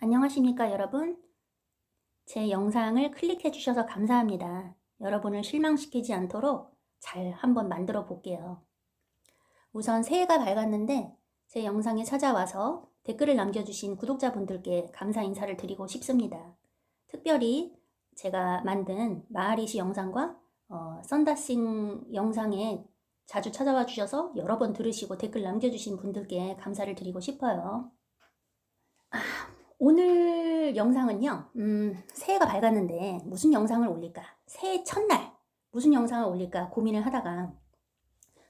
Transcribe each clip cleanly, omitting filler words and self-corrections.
안녕하십니까, 여러분? 제 영상을 클릭해 주셔서 감사합니다. 여러분을 실망시키지 않도록 잘 한번 만들어 볼게요. 우선 새해가 밝았는데 제 영상에 찾아와서 댓글을 남겨주신 구독자분들께 감사 인사를 드리고 싶습니다. 특별히 제가 만든 마하리시 영상과 썬다싱 영상에 자주 찾아와 주셔서 여러 번 들으시고 댓글 남겨주신 분들께 감사를 드리고 싶어요. 오늘 영상은요, 새해가 밝았는데 무슨 영상을 올릴까? 새해 첫날 무슨 영상을 올릴까 고민을 하다가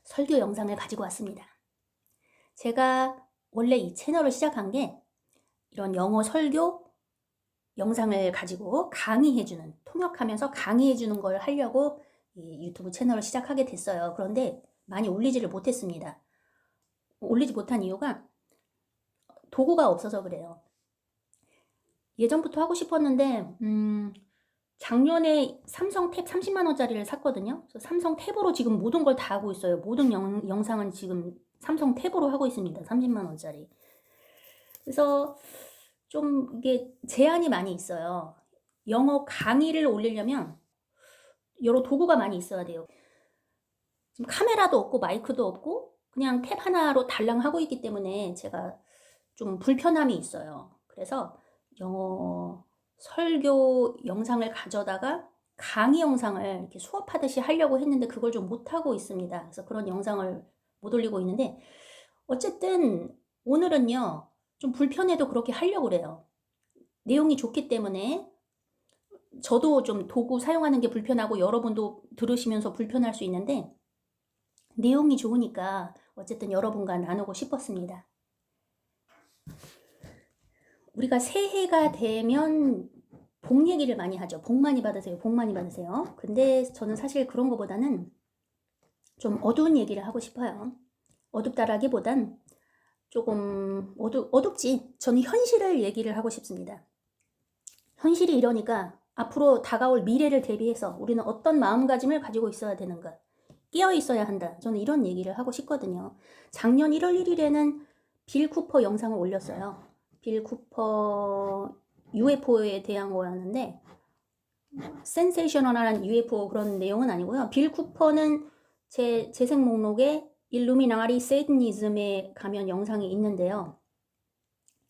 설교 영상을 가지고 왔습니다. 제가 원래 이 채널을 시작한 게 이런 영어 설교 영상을 가지고 강의해주는, 통역하면서 강의해주는 걸 하려고 이 유튜브 채널을 시작하게 됐어요. 그런데 많이 올리지를 못했습니다. 올리지 못한 이유가 도구가 없어서 그래요. 예전부터 하고 싶었는데 작년에 삼성 탭 30만 원짜리를 샀거든요. 그래서 삼성 탭으로 지금 모든 걸 다 하고 있어요. 모든 영상은 지금 삼성 탭으로 하고 있습니다. 30만 원짜리. 그래서 좀 이게 제한이 많이 있어요. 영어 강의를 올리려면 여러 도구가 많이 있어야 돼요. 지금 카메라도 없고 마이크도 없고 그냥 탭 하나로 달랑 하고 있기 때문에 제가 좀 불편함이 있어요. 그래서 영어 설교 영상을 가져다가 강의 영상을 이렇게 수업하듯이 하려고 했는데 그걸 좀 못하고 있습니다. 그래서 그런 영상을 못 올리고 있는데 어쨌든 오늘은요 좀 불편해도 그렇게 하려고 그래요. 내용이 좋기 때문에 저도 좀 도구 사용하는 게 불편하고 여러분도 들으시면서 불편할 수 있는데 내용이 좋으니까 어쨌든 여러분과 나누고 싶었습니다. 우리가 새해가 되면 복 얘기를 많이 하죠. 복 많이 받으세요. 복 많이 받으세요. 근데 저는 사실 그런 것보다는 좀 어두운 얘기를 하고 싶어요. 어둡다라기보단 조금 어둡지. 저는 현실을 얘기를 하고 싶습니다. 현실이 이러니까 앞으로 다가올 미래를 대비해서 우리는 어떤 마음가짐을 가지고 있어야 되는가. 깨어 있어야 한다. 저는 이런 얘기를 하고 싶거든요. 작년 1월 1일에는 빌 쿠퍼 영상을 올렸어요. 빌 쿠퍼 UFO에 대한 거였는데 센세이셔널한 UFO 그런 내용은 아니고요. 빌 쿠퍼는 제 재생 목록에 일루미나리 세이드니즘에 가면 영상이 있는데요.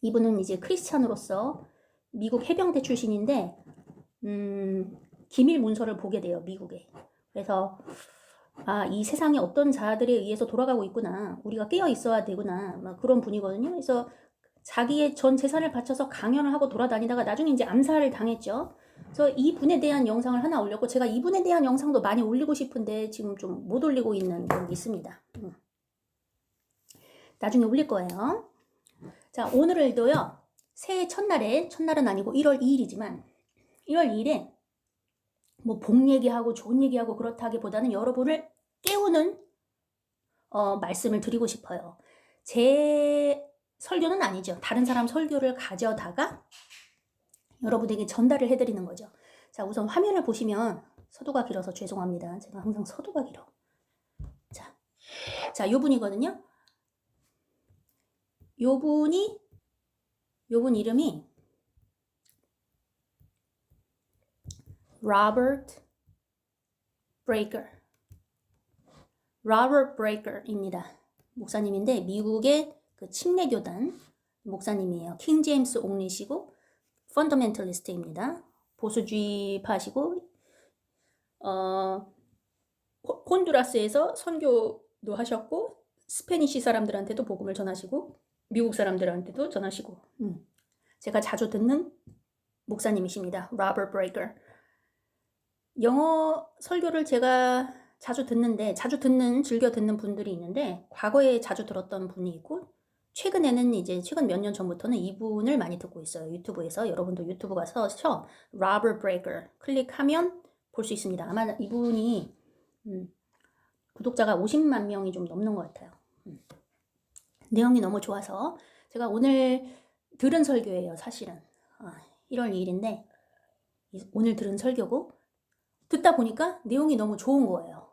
이분은 이제 크리스찬으로서 미국 해병대 출신인데 기밀 문서를 보게 돼요. 미국에. 그래서 이 세상에 어떤 자들에 의해서 돌아가고 있구나. 우리가 깨어 있어야 되구나. 막 그런 분이거든요. 그래서 자기의 전 재산을 바쳐서 강연을 하고 돌아다니다가 나중에 이제 암살을 당했죠. 그래서 이분에 대한 영상을 하나 올렸고 제가 이분에 대한 영상도 많이 올리고 싶은데 지금 좀 못 올리고 있는 게 있습니다. 나중에 올릴 거예요. 자, 오늘도요. 새해 첫날은 아니고 1월 2일이지만 1월 2일에 뭐 복 얘기하고 좋은 얘기하고 그렇다기보다는 여러분을 깨우는 말씀을 드리고 싶어요. 제 설교는 아니죠. 다른 사람 설교를 가져다가 여러분에게 전달을 해드리는 거죠. 자, 우선 화면을 보시면 서두가 길어서 죄송합니다. 제가 항상 서두가 길어. 자, 요 분이거든요. 요 분 이름이 로버트 브레이커입니다. 목사님인데 미국의 그 침례교단 목사님이에요. 킹 제임스 옥리시고 펀더멘털리스트입니다. 보수주의파시고 혼두라스에서 선교도 하셨고 스페니시 사람들한테도 복음을 전하시고 미국 사람들한테도 전하시고 제가 자주 듣는 목사님이십니다. 로버트 브레이커. 영어 설교를 제가 자주 즐겨 듣는 분들이 있는데 과거에 자주 들었던 분이 있고 최근에는 이제 최근 몇 년 전부터는 이분을 많이 듣고 있어요. 유튜브에서. 여러분도 유튜브 가서 로버트 브레이커 클릭하면 볼 수 있습니다. 아마 이분이 구독자가 50만 명이 좀 넘는 것 같아요. 내용이 너무 좋아서 제가 오늘 들은 설교예요. 사실은 1월 2일인데 오늘 들은 설교고 듣다 보니까 내용이 너무 좋은 거예요.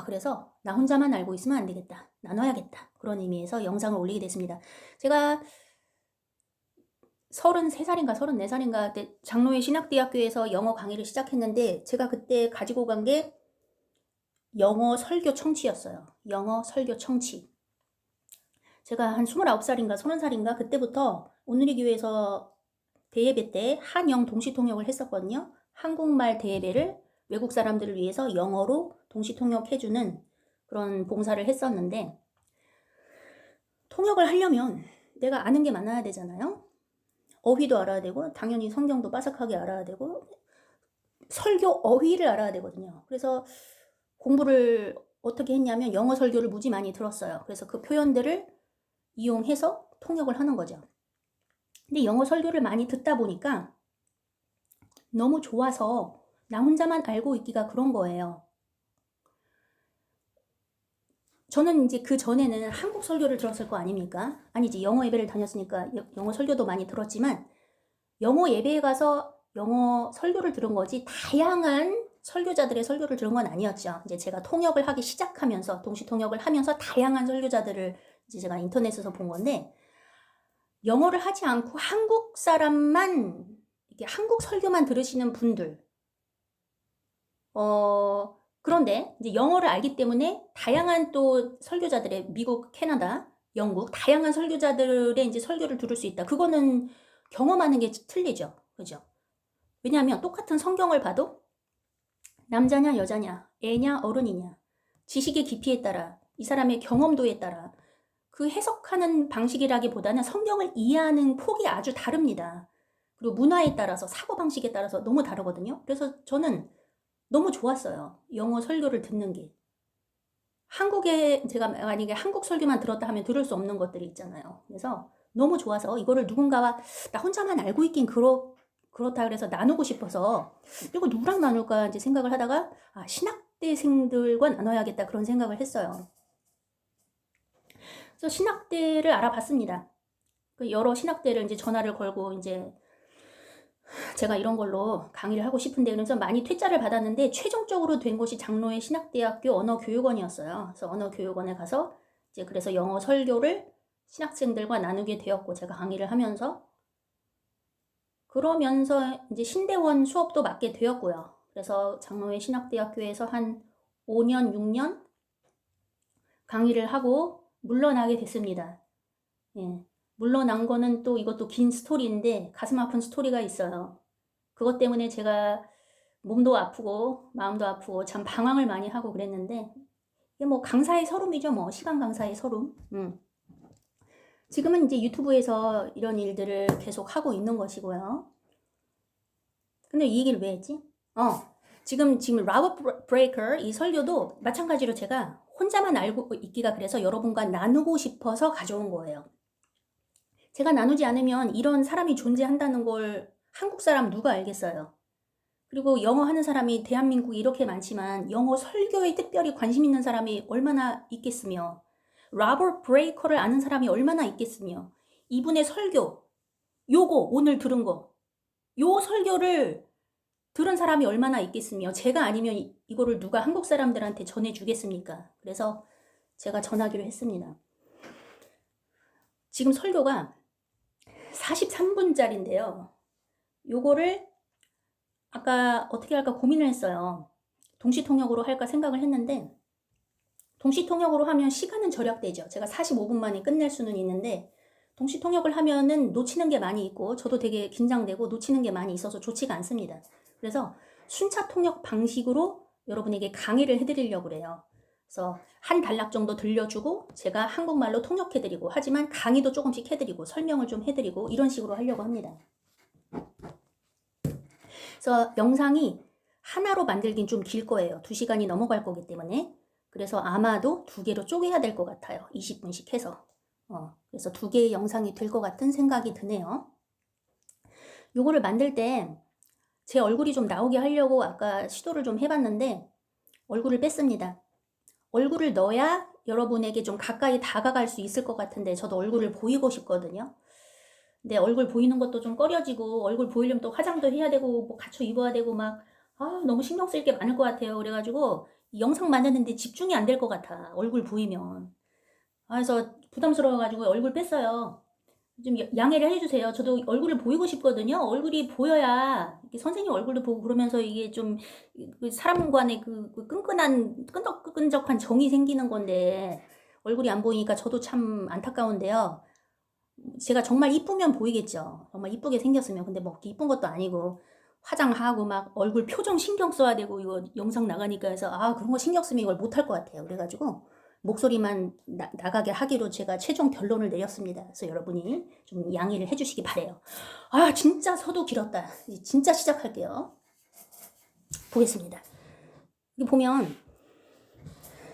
그래서 나 혼자만 알고 있으면 안 되겠다. 나눠야겠다. 그런 의미에서 영상을 올리게 됐습니다. 제가 33살인가 34살인가 그때 장로회 신학대학교에서 영어 강의를 시작했는데 제가 그때 가지고 간 게 영어 설교 청취였어요. 영어 설교 청취. 제가 한 29살인가 30살인가 그때부터 오늘의 교회에서 대예배 때 한영 동시통역을 했었거든요. 한국말 대예배를 외국 사람들을 위해서 영어로 동시통역해주는 그런 봉사를 했었는데, 통역을 하려면 내가 아는 게 많아야 되잖아요. 어휘도 알아야 되고 당연히 성경도 빠삭하게 알아야 되고 설교 어휘를 알아야 되거든요. 그래서 공부를 어떻게 했냐면 영어 설교를 무지 많이 들었어요. 그래서 그 표현들을 이용해서 통역을 하는 거죠. 근데 영어 설교를 많이 듣다 보니까 너무 좋아서 나 혼자만 알고 있기가 그런 거예요. 저는 이제 그 전에는 한국 설교를 들었을 거 아닙니까? 아니지, 영어 예배를 다녔으니까 영어 설교도 많이 들었지만 영어 예배에 가서 영어 설교를 들은 거지 다양한 설교자들의 설교를 들은 건 아니었죠. 이제 제가 통역을 하기 시작하면서 동시 통역을 하면서 다양한 설교자들을 이제 제가 인터넷에서 본 건데, 영어를 하지 않고 한국 사람만 이렇게 한국 설교만 들으시는 분들, 그런데 이제 영어를 알기 때문에 다양한 또 설교자들의 미국, 캐나다, 영국 다양한 설교자들의 이제 설교를 들을 수 있다. 그거는 경험하는 게 틀리죠. 그죠? 왜냐하면 똑같은 성경을 봐도 남자냐 여자냐, 애냐 어른이냐, 지식의 깊이에 따라 이 사람의 경험도에 따라 그 해석하는 방식이라기보다는 성경을 이해하는 폭이 아주 다릅니다. 그리고 문화에 따라서 사고방식에 따라서 너무 다르거든요. 그래서 저는 너무 좋았어요. 영어 설교를 듣는 게. 한국에 제가 만약에 한국 설교만 들었다 하면 들을 수 없는 것들이 있잖아요. 그래서 너무 좋아서 이거를 누군가와 나 혼자만 알고 있긴 그렇다 그래서 나누고 싶어서 이거 누구랑 나눌까 이제 생각을 하다가 신학대생들과 나눠야겠다 그런 생각을 했어요. 그래서 신학대를 알아봤습니다. 여러 신학대를 이제 전화를 걸고 이제 제가 이런 걸로 강의를 하고 싶은데 그래서 많이 퇴짜를 받았는데 최종적으로 된 곳이 장로회 신학대학교 언어교육원이었어요. 그래서 언어교육원에 가서 이제 그래서 영어 설교를 신학생들과 나누게 되었고 제가 강의를 하면서 그러면서 이제 신대원 수업도 맡게 되었고요. 그래서 장로회 신학대학교에서 한 5년, 6년 강의를 하고 물러나게 됐습니다. 예. 물러난 거는 또 이것도 긴 스토리인데 가슴 아픈 스토리가 있어요. 그것 때문에 제가 몸도 아프고 마음도 아프고 참 방황을 많이 하고 그랬는데 이게 뭐 강사의 서름이죠. 뭐 시간 강사의 서름. 지금은 이제 유튜브에서 이런 일들을 계속 하고 있는 것이고요. 근데 이 얘기를 왜 했지? 지금 라버트 브레이커 이 설교도 마찬가지로 제가 혼자만 알고 있기가 그래서 여러분과 나누고 싶어서 가져온 거예요. 제가 나누지 않으면 이런 사람이 존재한다는 걸 한국 사람 누가 알겠어요? 그리고 영어 하는 사람이 대한민국에 이렇게 많지만 영어 설교에 특별히 관심 있는 사람이 얼마나 있겠으며 라버트 브레이커를 아는 사람이 얼마나 있겠으며 이분의 설교, 요거 오늘 들은 거, 요 설교를 들은 사람이 얼마나 있겠으며 제가 아니면 이거를 누가 한국 사람들한테 전해주겠습니까? 그래서 제가 전하기로 했습니다. 지금 설교가 43분짜리인데요. 요거를 아까 어떻게 할까 고민을 했어요. 동시통역으로 할까 생각을 했는데 동시통역으로 하면 시간은 절약되죠. 제가 45분 만에 끝낼 수는 있는데 동시통역을 하면은 놓치는 게 많이 있고 저도 되게 긴장되고 놓치는 게 많이 있어서 좋지가 않습니다. 그래서 순차 통역 방식으로 여러분에게 강의를 해드리려고 그래요. 그래서 한 단락 정도 들려주고 제가 한국말로 통역해드리고 하지만 강의도 조금씩 해드리고 설명을 좀 해드리고 이런 식으로 하려고 합니다. 그래서 영상이 하나로 만들긴 좀 길 거예요. 2시간이 넘어갈 거기 때문에. 그래서 아마도 2개로 쪼개야 될 것 같아요. 20분씩 해서. 그래서 2개의 영상이 될 것 같은 생각이 드네요. 요거를 만들 때 제 얼굴이 좀 나오게 하려고 아까 시도를 좀 해봤는데 얼굴을 뺐습니다. 얼굴을 넣어야 여러분에게 좀 가까이 다가갈 수 있을 것 같은데 저도 얼굴을 보이고 싶거든요. 근데 얼굴 보이는 것도 좀 꺼려지고 얼굴 보이려면 또 화장도 해야 되고 뭐 갖춰 입어야 되고 막 너무 신경 쓸 게 많을 것 같아요. 그래가지고 이 영상 만드는데 집중이 안 될 것 같아. 얼굴 보이면. 그래서 부담스러워가지고 얼굴 뺐어요. 좀 양해를 해주세요. 저도 얼굴을 보이고 싶거든요. 얼굴이 보여야 선생님 얼굴도 보고 그러면서 이게 좀 사람 간의 그 끈끈한 끈적끈적한 정이 생기는 건데 얼굴이 안 보이니까 저도 참 안타까운데요. 제가 정말 이쁘면 보이겠죠. 정말 이쁘게 생겼으면. 근데 뭐 이쁜 것도 아니고 화장하고 막 얼굴 표정 신경 써야 되고 이거 영상 나가니까 해서 그런 거 신경 쓰면 이걸 못할 것 같아요. 그래가지고 목소리만 나가게 하기로 제가 최종 결론을 내렸습니다. 그래서 여러분이 좀 양해를 해주시기 바래요. 진짜 서도 길었다. 진짜 시작할게요. 보겠습니다. 여기 보면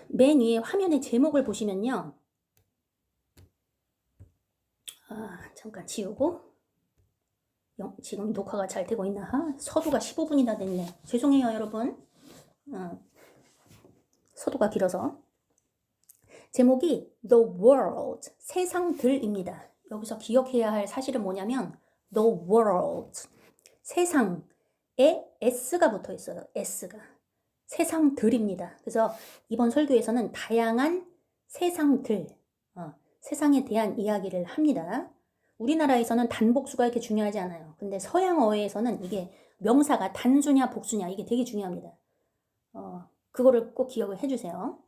맨 위에 화면의 제목을 보시면요. 잠깐 지우고 지금 녹화가 잘 되고 있나? 서두가 15분이나 됐네. 죄송해요 여러분. 서두가 길어서. 제목이 The World, 세상들입니다. 여기서 기억해야 할 사실은 뭐냐면 The World, 세상에 S가 붙어 있어요. S가. 세상들입니다. 그래서 이번 설교에서는 다양한 세상들, 세상에 대한 이야기를 합니다. 우리나라에서는 단복수가 이렇게 중요하지 않아요. 근데 서양어에서는 이게 명사가 단수냐 복수냐 이게 되게 중요합니다. 그거를 꼭 기억을 해주세요.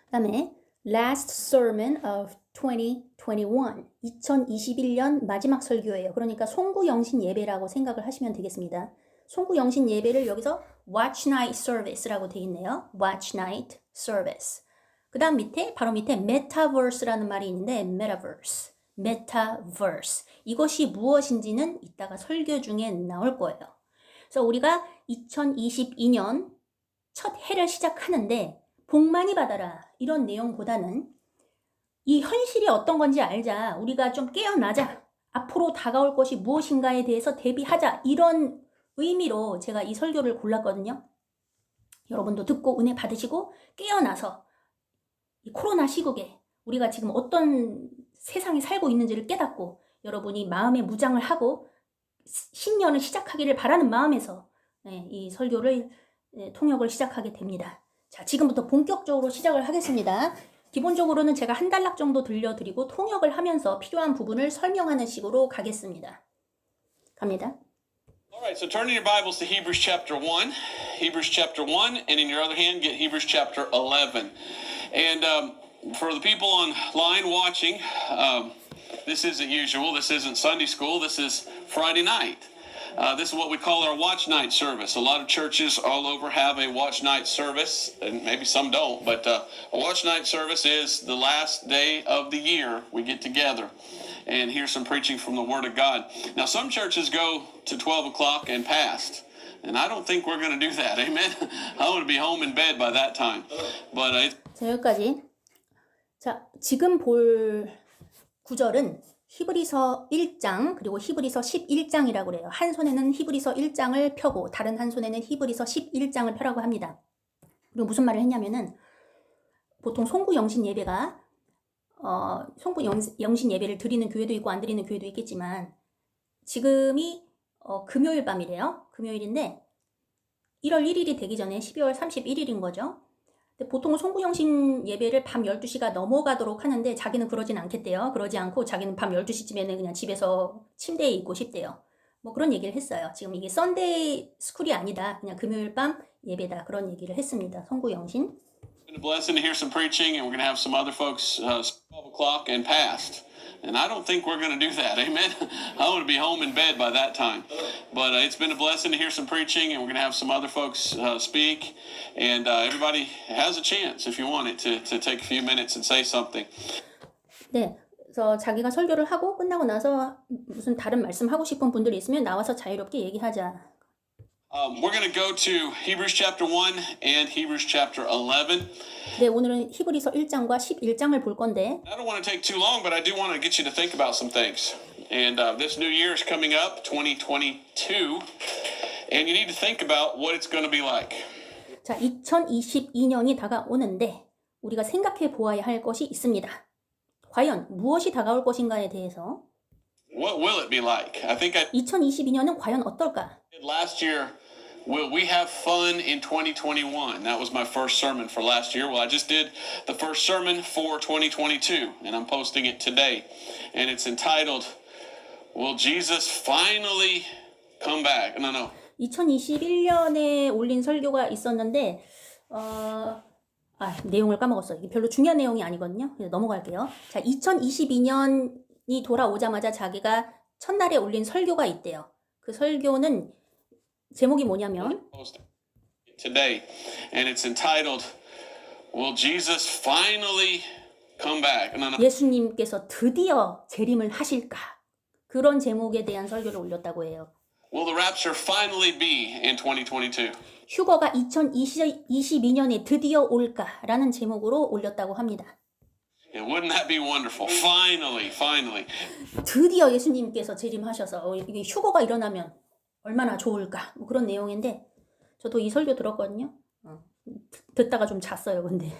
그 다음에 Last Sermon of 2021, 2021년 마지막 설교예요. 그러니까 송구영신 예배라고 생각을 하시면 되겠습니다. 송구영신 예배를 여기서 Watch Night Service라고 되어 있네요. Watch Night Service. 그 다음 밑에 바로 밑에 Metaverse라는 말이 있는데 Metaverse, Metaverse. 이것이 무엇인지는 이따가 설교 중에 나올 거예요. 그래서 우리가 2022년 첫 해를 시작하는데 복 많이 받아라 이런 내용보다는 이 현실이 어떤 건지 알자. 우리가 좀 깨어나자. 앞으로 다가올 것이 무엇인가에 대해서 대비하자. 이런 의미로 제가 이 설교를 골랐거든요. 여러분도 듣고 은혜 받으시고 깨어나서 이 코로나 시국에 우리가 지금 어떤 세상에 살고 있는지를 깨닫고 여러분이 마음의 무장을 하고 신년을 시작하기를 바라는 마음에서 이 설교를 통역을 시작하게 됩니다. 자, 지금부터 본격적으로 시작을 하겠습니다. 기본적으로는 제가 한 단락 정도 들려드리고 통역을 하면서 필요한 부분을 설명하는 식으로 가겠습니다. 갑니다. Alright, so turn in your Bibles to Hebrews chapter 1. Hebrews chapter 1, and in your other hand, get Hebrews chapter 11. And for the people online watching, this isn't usual. This isn't Sunday school. This is Friday night. This is what we call our watch night service. A lot of churches all over have a watch night service, and maybe some don't, but a watch night service is the last day of the year we get together and hear some preaching from the Word of God. Now, some churches go to 12 o'clock and past, and I don't think we're going to do that. Amen? I want to be home in bed by that time. But 자, 여기까지. 자, 지금 볼 구절은 히브리서 1장 그리고 히브리서 11장이라고 그래요. 한 손에는 히브리서 1장을 펴고 다른 한 손에는 히브리서 11장을 펴라고 합니다. 그리고 무슨 말을 했냐면은 보통 송구영신 예배가 송구영신 예배를 드리는 교회도 있고 안 드리는 교회도 있겠지만 지금이 금요일 밤이래요. 금요일인데 1월 1일이 되기 전에 12월 31일인 거죠. 근데 보통 송구영신 예배를 밤 12시가 넘어가도록 하는데 자기는 그러진 않겠대요. 그러지 않고 자기는 밤 12시쯤에는 그냥 집에서 침대에 있고 싶대요. 뭐 그런 얘기를 했어요. 지금 이게 썬데이 스쿨이 아니다. 그냥 금요일 밤 예배다. 그런 얘기를 했습니다. 송구영신. It's been a blessing to hear some preaching, and we're going to have some other folks 12 o'clock and past. And I don't think we're going to do that. Amen? I want to be home in bed by that time. But it's been a blessing to hear some preaching, and we're going to have some other folks speak. And everybody has a chance, if you want it, to take a few minutes and say something. 네. 그래서 자기가 설교를 하고 끝나고 나서 무슨 다른 말씀 하고 싶은 분들이 있으면 나와서 자유롭게 얘기하자. We're going to go to Hebrews chapter 1 and Hebrews chapter 11. 네, 오늘은 히브리서 1장과 11장을 볼 건데 I don't want to take too long, but I do want to get you to think about some things. And this new year is coming up, 2022, and you need to think about what it's going to be like. 자, 2022년이 다가오는데 우리가 생각해 보아야 할 것이 있습니다. 과연 무엇이 다가올 것인가에 대해서 What will it be like? I think I 2022년은 과연 어떨까? did last year Will we have fun in 2021? That was my first sermon for last year. Well, I just did the first sermon for 2022, and I'm posting it today. And it's entitled, Will Jesus Finally Come Back? No. 2021년에 올린 설교가 있었는데 내용을 까먹었어요. 이게 별로 중요한 내용이 아니거든요. 그래서 넘어갈게요. 자, 2022년이 돌아오자마자 자기가 첫날에 올린 설교가 있대요. 그 설교는 제목이 뭐냐면 Today, and it's entitled, Will Jesus Finally Come Back? No. 예수님께서 드디어 재림을 하실까? 그런 제목에 대한 설교를 올렸다고 해요. Will the rapture finally be in 2022? 휴거가 2022년에 드디어 올까라는 제목으로 올렸다고 합니다. And wouldn't that be wonderful? Finally. 드디어 예수님께서 재림하셔서 이게 휴거가 일어나면 얼마나 좋을까? 뭐 그런 내용인데 저도 이 설교 들었거든요. 듣다가 좀 잤어요, 근데.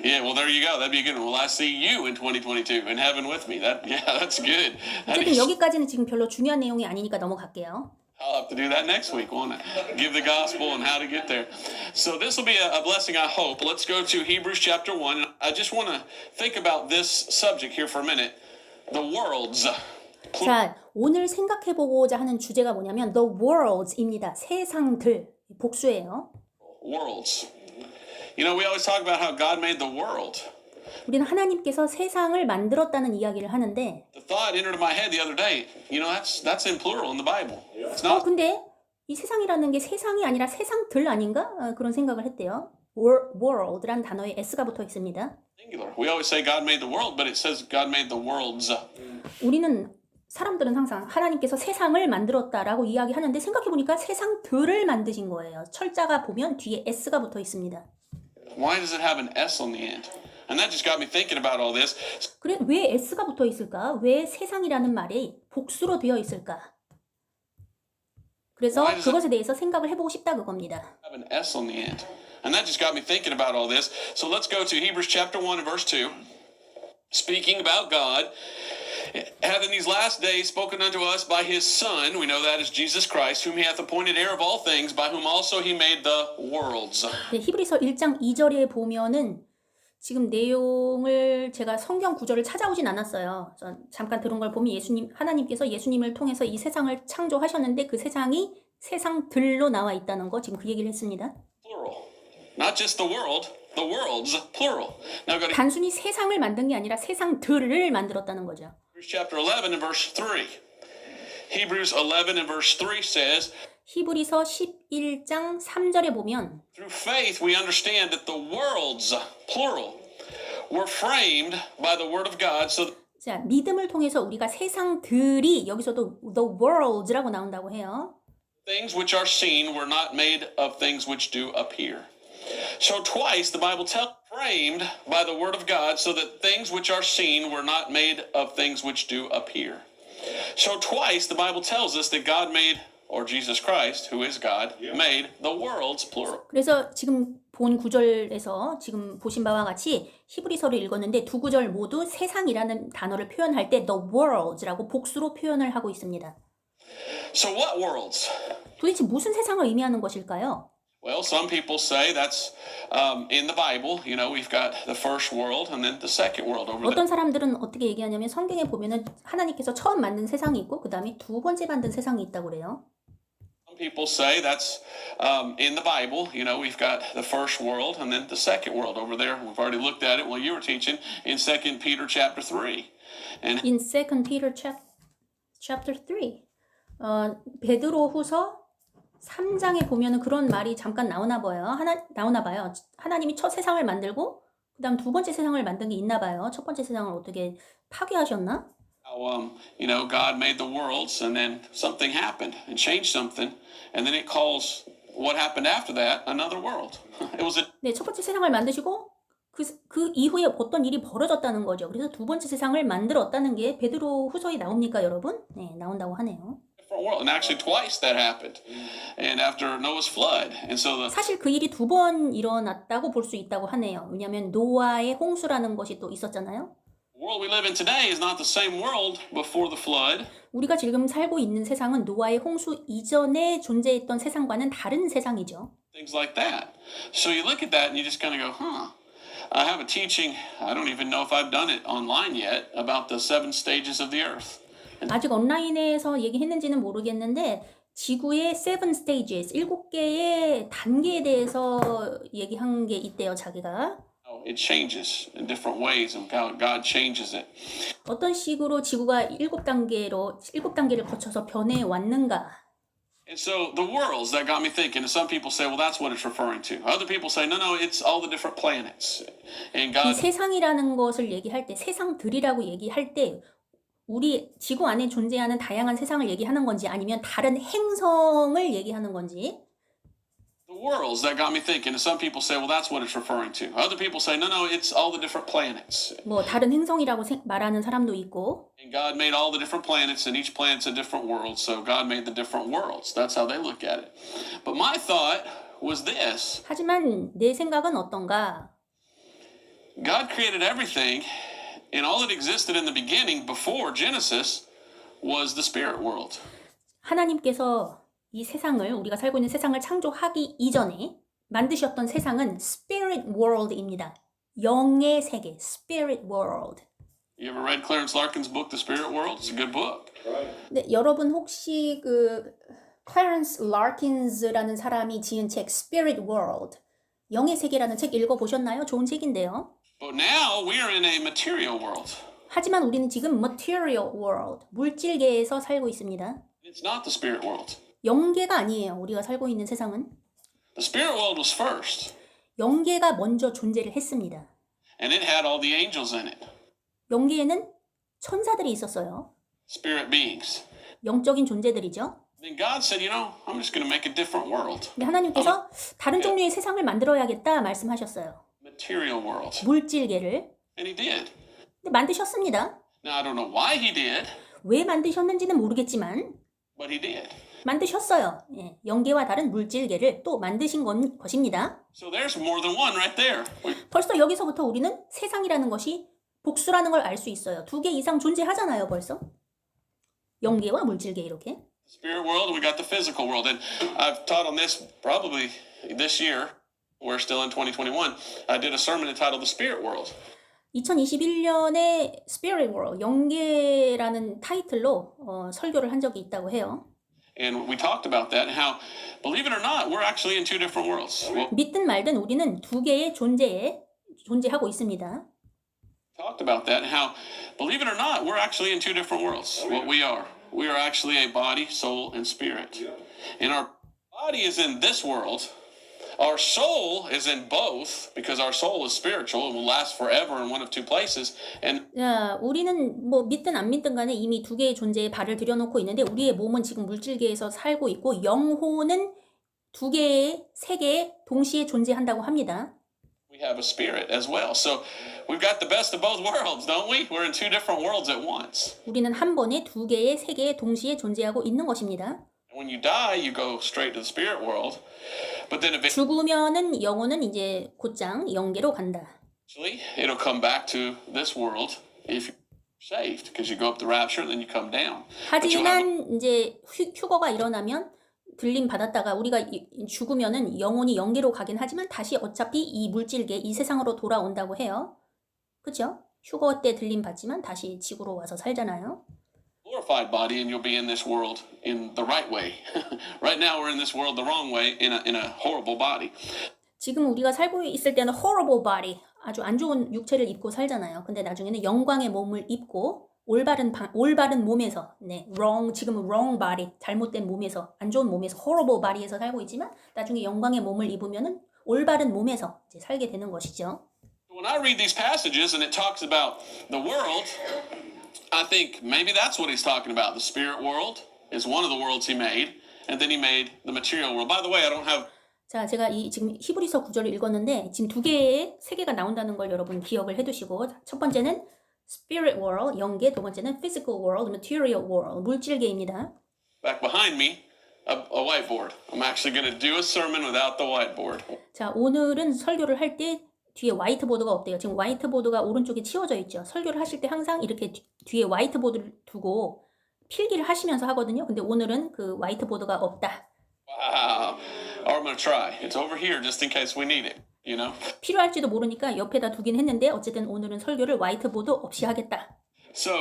Yeah, well, there you go. That'd be a good one. Will I see you in 2022 in heaven with me? That's good. 어쨌든 여기까지는 지금 별로 중요한 내용이 아니니까 넘어갈게요. I'll have to do that next week, won't I? Give the gospel and how to get there. So this will be a blessing, I hope. Let's go to Hebrews chapter 1. I just want to think about this subject here for a minute. The worlds. 자, 오늘 생각해보고자 하는 주제가 뭐냐면 The worlds입니다. 세상들. 복수예요. Worlds. You know, we always talk about how God made the world. 우리는 하나님께서 세상을 만들었다는 이야기를 하는데 The thought entered my head the other day. You know, that's in plural in the Bible. It's not 근데 이 세상이라는 게 세상이 아니라 세상들 아닌가? 그런 생각을 했대요. world란 단어에 s가 붙어 있습니다. singular. We always say God made the world, but it says God made the worlds. 우리는 사람들은 항상 하나님께서 세상을 만들었다라고 이야기하는데 생각해보니까 세상들을 만드신 거예요. 철자가 보면 뒤에 s가 붙어 있습니다. Why does it have an S on the end? And that just got me thinking about all this. 그래 왜 s가 붙어 있을까? 왜 세상이라는 말이 복수로 되어 있을까? 그래서 그것에 대해서 생각을 해보고 싶다 그겁니다. Have an S on the end. And that just got me thinking about all this. So let's go to Hebrews chapter 1 and verse 2. Speaking about God, hath in these last days spoken unto us by his Son, we know that is Jesus Christ, whom he hath appointed heir of all things, by whom also he made the worlds. 네, 히브리서 1장 2절에 보면은 지금 내용을 제가 성경 구절을 찾아오진 않았어요. 잠깐 들은 걸 보면 하나님께서 예수님을 통해서 이 세상을 창조하셨는데 그 세상이 세상들로 나와 있다는 거 지금 그 얘기를 했습니다. Plural. Not just the world, the worlds, plural. Now go to 단순히 세상을 만든 게 아니라 세상들을 만들었다는 거죠. Hebrews chapter 11 and verse 3. Hebrews 11 and verse 3 says, 히브리서 11장 3절에 보면 through faith we understand that the worlds, plural, were framed by the word of God. So 자, 믿음을 통해서 우리가 세상들이 여기서도 the worlds라고 나온다고 해요. things which are seen were not made of things which do appear. So twice the Bible tells framed by the word of God so that things which are seen were not made of things which do appear. So twice the Bible tells us that God made, or Jesus Christ, who is God, made the worlds plural. 그래서 지금 본 구절에서 지금 보신 바와 같이 히브리서를 읽었는데 두 구절 모두 세상이라는 단어를 표현할 때 the worlds라고 복수로 표현을 하고 있습니다. So what worlds? 도대체 무슨 세상을 의미하는 것일까요? Well, some people say that's in the Bible. You know, we've got the first world and then the second world over there. 어떤 사람들은 어떻게 얘기하냐면 성경에 보면은 하나님께서 처음 만든 세상이 있고 그 다음에 두 번째 만든 세상이 있다고 그래요. Some people say that's in the Bible. You know, we've got the first world and then the second world over there. We've already looked at it while you were teaching in 2 Peter chapter 3. And In 2 Peter chapter 3 베드로후서 3장에 보면은 그런 말이 잠깐 나오나 봐요. 하나님이 첫 세상을 만들고 그다음 두 번째 세상을 만든 게 있나 봐요. 첫 번째 세상을 어떻게 파괴하셨나? you know, God made the worlds and then something happened and changed something, and then it calls what happened after that another world. It was a 네, 첫 번째 세상을 만드시고 그 이후에 어떤 일이 벌어졌다는 거죠. 그래서 두 번째 세상을 만들었다는 게 베드로후서에 나옵니까, 여러분? 네, 나온다고 하네요. different world, and actually twice that happened, and after Noah's flood, and so the 사실 그 일이 두 번 일어났다고 볼 수 있다고 하네요. 왜냐하면 노아의 홍수라는 것이 또 있었잖아요. The world we live in today is not the same world before the flood. 우리가 지금 살고 있는 세상은 노아의 홍수 이전에 존재했던 세상과는 다른 세상이죠. Things like that. So you look at that and you just kind of go, I have a teaching, I don't even know if I've done it online yet, about the 7 stages of the earth. 아직 온라인에서 얘기했는지는 모르겠는데 지구의 7 stages, 7개의 단계에 대해서 얘기한 게 있대요, 자기가. It changes in different ways and how God changes it. 어떤 식으로 지구가 7단계를 거쳐서 변해 왔는가? And so the worlds that got me thinking, and some people say, well, that's what it's referring to. Other people say, no, it's all the different planets. And 이 God, 세상이라는 것을 얘기할 때, 세상들이라고 얘기할 때 우리 지구 안에 존재하는 다양한 세상을 얘기하는 건지 아니면 다른 행성을 얘기하는 건지. the worlds that got me thinking, and some people say, well, that's what it's referring to. Other people say, no, it's all the different planets. 뭐 다른 행성이라고 말하는 사람도 있고. And God made all the different planets, and each planet's a different world, so God made the different worlds. That's how they look at it. But my thought was this. 하지만 내 생각은 어떤가? God created everything, and all that existed in the beginning before Genesis was the spirit world. 하나님께서 이 세상을, 우리가 살고 있는 세상을 창조하기 이전에 만드셨던 세상은 spirit world입니다. 영의 세계, spirit world. You ever read Clarence Larkin's book, The Spirit World? It's a good book. 네, 여러분 혹시 그 Clarence Larkins라는 사람이 지은 책 Spirit World, 영의 세계라는 책 읽어보셨나요? 좋은 책인데요. But now we are in a material world. 하지만 우리는 지금 material world, 물질계에서 살고 있습니다. It's not the spirit world. 영계가 아니에요. 우리가 살고 있는 세상은. The spirit world was first, 영계가 먼저 존재를 했습니다. and it had all the angels in it, 영계에는 천사들이 있었어요. spirit beings. 영적인 존재들이죠. Then God said, I'm just going to make a different world, 근데 하나님께서 다른 종류의 세상을 만들어야겠다 말씀하셨어요. material world. 물질계를. And he did. 근데 만드셨습니다. Now, I don't know why he did, 왜 만드셨는지는 모르겠지만 but he did. 만드셨어요. 예, 영계와 다른 물질계를 또 만드신 것입니다. So there's more than one right there. 벌써 여기서부터 우리는 세상이라는 것이 복수라는 걸 알 수 있어요. 2개 이상 존재하잖아요, 벌써. 영계와 물질계 이렇게. Spirit world, we got the physical world. And I've taught on this probably this year. We're still in 2021. I did a sermon entitled The Spirit World. 2021년에 Spirit World, 영계라는 타이틀로 설교를 한 적이 있다고 해요. And we talked about that and how, believe it or not, we're actually in 2 different worlds. Well, 믿든 말든 우리는 2개의 존재하고 있습니다. talked about that and how, believe it or not, we're actually in 2 different worlds. What we are. We are actually a body, soul, and spirit. And our body is in this world. Our soul is in both because our soul is spiritual and will last forever in one of 2 places. And 자, 우리는 뭐 믿든 안 믿든 간에 이미 2개의 존재에 발을 들여놓고 있는데 우리의 몸은 지금 물질계에서 살고 있고 영혼은 2개의 세계에 동시에 존재한다고 합니다. we have a spirit as well. So we've got the best of both worlds, don't we? We're in 2 different worlds at once. 우리는 한 번에 2개의 세계에 동시에 존재하고 있는 것입니다. When you die, you go straight to the spirit world. But then 죽으면은 영혼은 이제 곧장 영계로 간다. eventually, it'll come back to this world if you're saved, because you go up the rapture and then you come down. But you'll have 하지만 이제 휴거가 일어나면 들림 받았다가 우리가 죽으면은 영혼이 영계로 가긴 하지만 다시 어차피 이 물질계, 이 세상으로 돌아온다고 해요. 그렇죠? 휴거 때 들림 받지만 다시 지구로 와서 살잖아요. glorified body and you'll be in this world in the right way. Right now we're in this world the wrong way in a horrible body. 지금 우리가 살고 있을 때는 horrible body, 아주 안 좋은 육체를 입고 살잖아요. 근데 나중에는 영광의 몸을 입고 올바른 몸에서, 지금은 wrong body, 잘못된 몸에서, 안 좋은 몸에서, horrible body에서 살고 있지만 나중에 영광의 몸을 입으면은 올바른 몸에서 이제 살게 되는 것이죠. When I read these passages and it talks about the world, I think maybe that's what he's talking about. The spirit world is one of the worlds he made, and then he made the material world. By the way, I don't have 자, 제가 지금 히브리서 9절을 읽었는데 지금 2개의 세계가 나온다는 걸 여러분 기억을 해두시고, 첫 번째는 spirit world, 영계, 두 번째는 physical world, material world, 물질계입니다. back behind me a whiteboard. I'm actually going to do a sermon without the whiteboard. 자, 오늘은 설교를 할 때 뒤에 화이트보드가 없대요. 지금 화이트보드가 오른쪽에 치워져 있죠. 설교를 하실 때 항상 이렇게 뒤에 화이트보드를 두고 필기를 하시면서 하거든요. 근데 오늘은 그 화이트보드가 없다. Wow. Or I'm going to try. It's over here just in case we need it, you know? 필요할지도 모르니까 옆에다 두긴 했는데 어쨌든 오늘은 설교를 화이트보드 없이 하겠다. So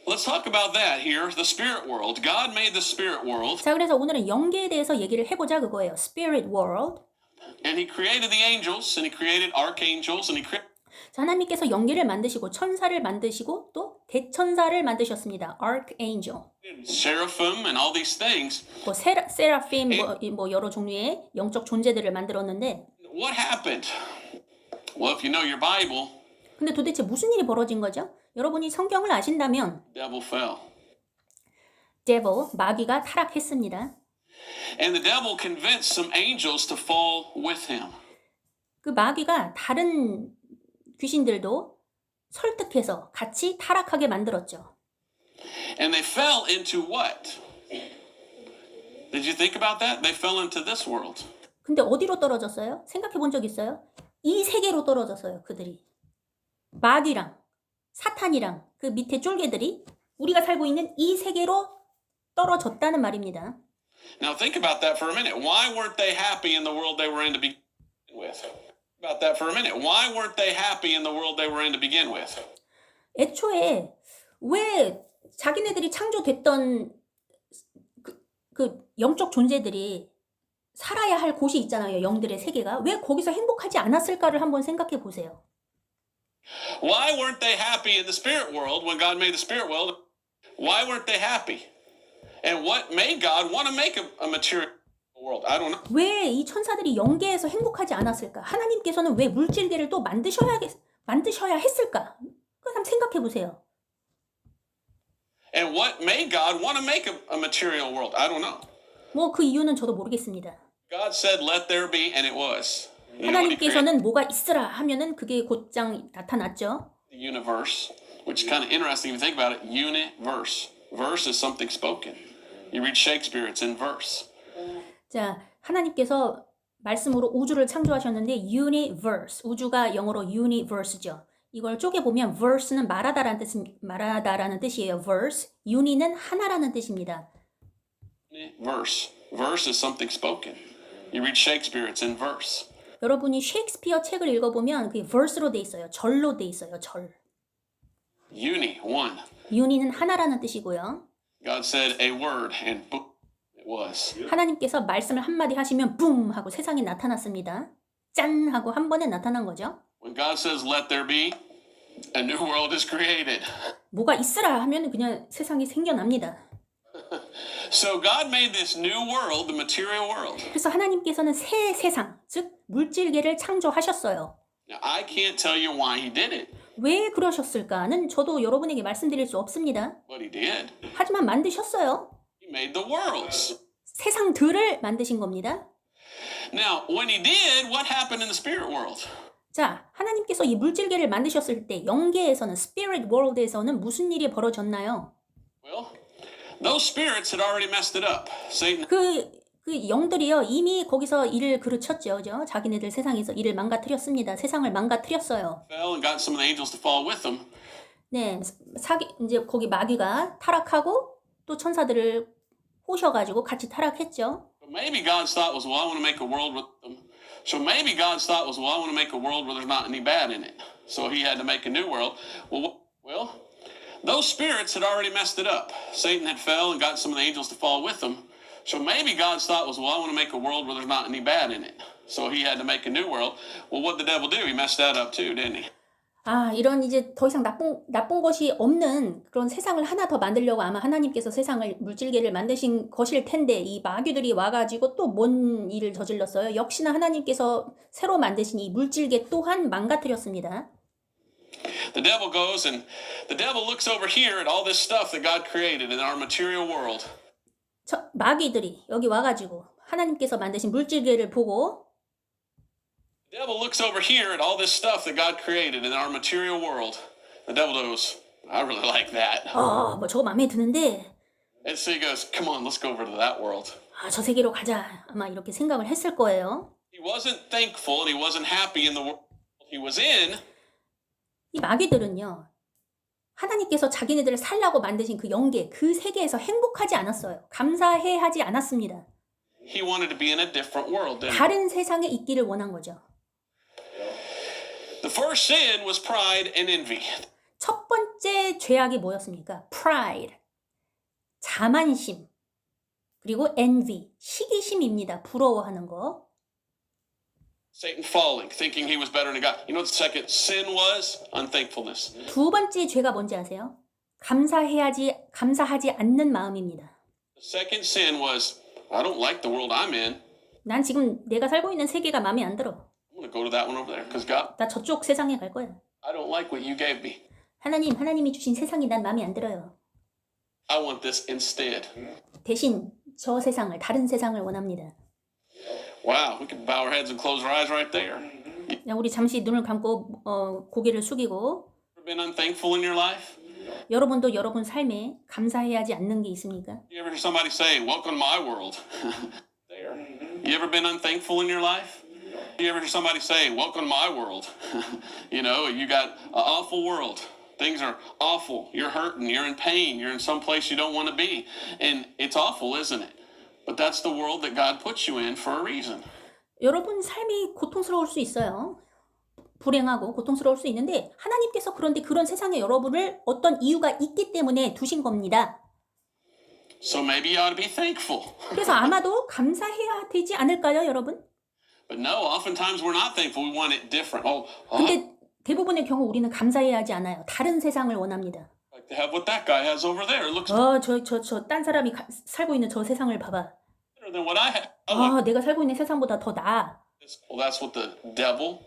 let's talk about that here, the spirit world. God made the spirit world, 자, 그래서 오늘은 영계에 대해서 얘기를 해보자 그거예요. Spirit world. and He created the angels, and He created archangels, and He created 자, 하나님께서 영계를 만드시고 천사를 만드시고 또 대천사를 만드셨습니다. Archangel. seraphim and all these things. 뭐 세라핌 뭐 여러 종류의 영적 존재들을 만들었는데 What happened? Well, if you know your Bible, 근데 도대체 무슨 일이 벌어진 거죠? 여러분이 성경을 아신다면 devil fell. devil, 마귀가 타락했습니다. And the devil convinced some angels to fall with him. 그 마귀가 다른 귀신들도 설득해서 같이 타락하게 만들었죠. And they fell into what? Did you think about that? They fell into this world. 근데 어디로 떨어졌어요? 생각해 본 적 있어요? 이 세계로 떨어졌어요, 그들이. 마귀랑 사탄이랑 그 밑에 쫄개들이 우리가 살고 있는 이 세계로 떨어졌다는 말입니다. Now think about that for a minute. Why weren't they happy in the world they were in to begin with? Think about that for a minute. Why weren't they happy in the world they were in to begin with? 애초에 왜 자기네들이 창조됐던 그 영적 존재들이 살아야 할 곳이 있잖아요. 영들의 세계가. 왜 거기서 행복하지 않았을까를 한번 생각해 보세요. Why weren't they happy in the spirit world when God made the spirit world? Why weren't they happy? And what made God want to make a material world? I don't know. 왜 이 천사들이 영계에서 행복하지 않았을까? 하나님께서는 왜 물질계를 또 만드셔야 했을까? 그거 한번 생각해 보세요. And what made God want to make a material world? I don't know. 뭐 그 이유는 저도 모르겠습니다. God said, "Let there be," and it was. You know what He created? 하나님께서는 뭐가 있으라 하면은 그게 곧장 나타났죠. The universe, which is kind of interesting if you think about it. Universe. Verse is something spoken. You read Shakespeare, it's in verse. 자, 하나님께서 말씀으로 우주를 창조하셨는데 universe, 우주가 영어로 universe죠. 이걸 쪼개보면 verse는 말하다라는 뜻이에요. verse, uni는 하나라는 뜻입니다. Verse. Verse is something spoken. You read Shakespeare, it's in verse. 여러분이 셰익스피어 책을 읽어보면 그게 verse로 돼 있어요. 절로 돼 있어요. 절. Uni, one. uni는 하나라는 뜻이고요. God said a word, and boom, it was. 하나님께서 말씀을 한마디 하시면 붐 하고 세상에 나타났습니다. 짠 하고 한 번에 나타난 거죠. When God says, "Let there be," a new world is created. 뭐가 있으라 하면 그냥 세상이 생겨납니다. So God made this new world, the material world. 그래서 하나님께서는 새 세상, 즉 물질계를 창조하셨어요. Now, I can't tell you why He did it, 왜 그러셨을까는 저도 여러분에게 말씀드릴 수 없습니다. but He did. 하지만 만드셨어요. He made the worlds. 세상들을 만드신 겁니다. Now, when He did, what happened in the spirit world? 자, 하나님께서 이 물질계를 만드셨을 때 영계에서는 Spirit World에서는 무슨 일이 벌어졌나요? Well, those spirits had already messed it up. Satan 그 영들이요 이미 거기서 일을 그르쳤죠, 그죠? 자기네들 세상에서 일을 망가뜨렸습니다. 세상을 망가뜨렸어요. fell and got some of the angels to fall with them. 네, 이제 거기 마귀가 타락하고 또 천사들을 꼬셔가지고 같이 타락했죠. But maybe God's thought was, well, I want to make a world with them. So maybe God's thought was, well, I want to make a world where there's not any bad in it. So He had to make a new world. Well, those spirits had already messed it up. Satan had fell and got some of the angels to fall with them. So maybe God's thought was, well, I want to make a world where there's not any bad in it. So He had to make a new world. Well, what did the devil do? He messed that up too, didn't he? 아, 이런 이제 더 이상 나쁜 것이 없는 그런 세상을 하나 더 만들려고 아마 하나님께서 세상을 물질계를 만드신 것일 텐데 이 마귀들이 와가지고 또 뭔 일을 저질렀어요? 역시나 하나님께서 새로 만드신 이 물질계 또한 망가뜨렸습니다. The devil goes and the devil looks over here at all this stuff that God created in our material world. 마귀들이 여기 와가지고 하나님께서 만드신 물질계를 보고 The devil looks over here at all this stuff that God created in our material world. The devil goes, I really like that. 뭐 저거 마음에 드는데 And so he goes, come on, let's go over to that world. 저 세계로 가자. 아마 이렇게 생각을 했을 거예요. He wasn't thankful and he wasn't happy in the world he was in, 이 마귀들은요. 하나님께서 자기네들을 살라고 만드신 그 영계, 그 세계에서 행복하지 않았어요. 감사해 하지 않았습니다. he wanted to be in a different world. Didn't he? 다른 세상에 있기를 원한 거죠. The first sin was pride and envy. 첫 번째 죄악이 뭐였습니까? pride, 자만심, 그리고 envy, 시기심입니다. 부러워하는 거. Satan falling, thinking he was better than God. You know what the second sin was? Unthankfulness. 두 번째 죄가 뭔지 아세요? 감사하지 않는 마음입니다. The second sin was, I don't like the world I'm in. 난 지금 내가 살고 있는 세계가 마음에 안 들어. I'm going to go to that one over there because God, 나 저쪽 세상에 갈 거야. I don't like what you gave me. 하나님이 주신 세상이 난 마음에 안 들어요. I want this instead. 대신 저 세상을, 다른 세상을 원합니다. Wow, we can bow our heads and close our eyes right there. 자, 우리 잠시 눈을 감고 고개를 숙이고 Ever been unthankful in your life? 여러분도 여러분 삶에 감사해야 하지 않는 게 있습니까? You ever hear somebody say, "Welcome to my world"? There. You ever been unthankful in your life? You ever hear somebody say, "Welcome to my world"? You know, you got an awful world. Things are awful. You're hurting. You're in pain. You're in some place you don't want to be, and it's awful, isn't it? But that's the world that God puts you in for a reason. 여러분 삶이 고통스러울 수 있어요. 불행하고 고통스러울 수 있는데 하나님께서 그런데 그런 세상에 여러분을 어떤 이유가 있기 때문에 두신 겁니다. So maybe you ought to be thankful. 그래서 아마도 감사해야 되지 않을까요, 여러분? But no, oftentimes we're not thankful. We want it different. 근데 대부분의 경우 우리는 감사해야 하지 않아요. 다른 세상을 원합니다. Like to have what that guy has over there. It looks 딴 사람이 살고 있는 저 세상을 봐봐. better than what I have. I want 내가 살고 있는 세상보다 더 나아. this. Well, that's what the devil.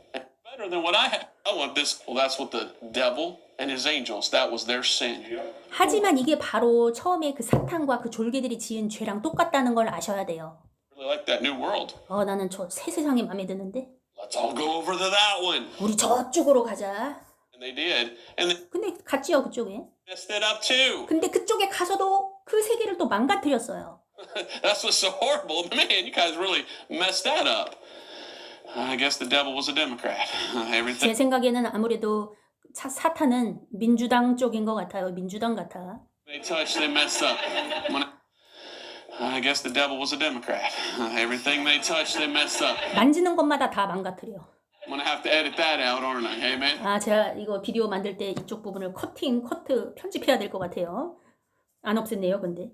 Better than what I have. I want this. Well, that's what the devil and his angels. That was their sin. 하지만 이게 바로 처음에 그 사탄과 그 졸개들이 지은 죄랑 똑같다는 걸 아셔야 돼요. Really like that new world. 나는 저 새 세상이 마음에 드는데 Let's all go over to that one. 우리 저쪽으로 가자. And they did. And they 근데 갔지요, 그쪽에. messed it up too. 근데 그쪽에 가서도 그 세계를 또 망가뜨렸어요. That's what's so horrible. Man, you guys really messed that up. I guess the devil was a Democrat. 제 Everything. 생각에는 아무래도 사탄은 민주당 쪽인 것 같아요. 민주당 같아. They touched, they messed up. I guess the devil was a Democrat. Everything they touched, they messed up. 만지는 것마다 다 망가뜨려. I'm gonna have to edit that out, aren't I? Amen. 제가 이거 비디오 만들 때 이쪽 부분을 커트 편집해야 될 것 같아요. 안 없앴네요, 근데.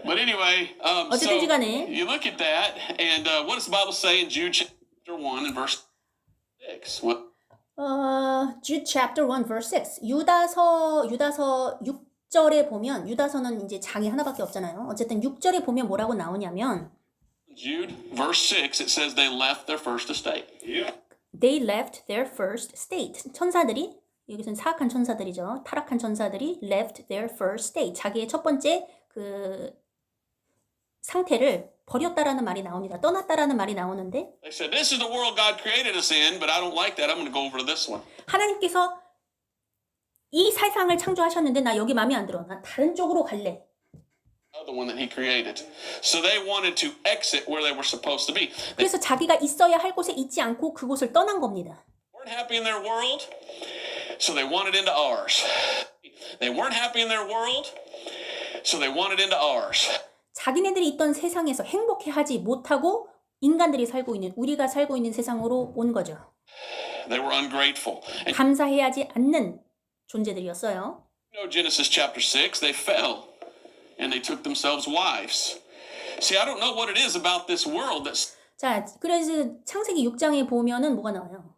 But anyway, so 어쨌든지 간에 you look at that, and what does the Bible say in Jude chapter 1 and verse 6? What? Jude chapter 1 verse 6. 유다서 6절에 보면 유다서는 이제 장이 하나밖에 없잖아요. 어쨌든 6절에 보면 뭐라고 나오냐면 Jude verse 6, it says they left their first estate. They left their first state. 천사들이 여기서는 사악한 천사들이죠. 타락한 천사들이 left their first state. 자기의 첫 번째 그 상태를 버렸다라는 말이 나옵니다. 떠났다라는 말이 나오는데 They said, "This is the world God created us in, but I don't like that. I'm going to go over to this one." 하나님께서 이 세상을 창조하셨는데 나 여기 마음에 안 들어. 나 다른 쪽으로 갈래. The one that He created. So they wanted to exit where they were supposed to be. They 그래서 자기가 있어야 할 곳에 있지 않고 그곳을 떠난 겁니다. weren't happy in their world, so they wanted into ours. They weren't happy in their world, so they wanted into ours. 자기네들이 있던 세상에서 행복해하지 못하고 인간들이 살고 있는 우리가 살고 있는 세상으로 온 거죠. They were ungrateful. And 감사해하지 않는 존재들이었어요. you know Genesis chapter 6, they fell and they took themselves wives. See, I don't know what it is about this world that's 자, 그래서 창세기 6장에 보면은 뭐가 나와요?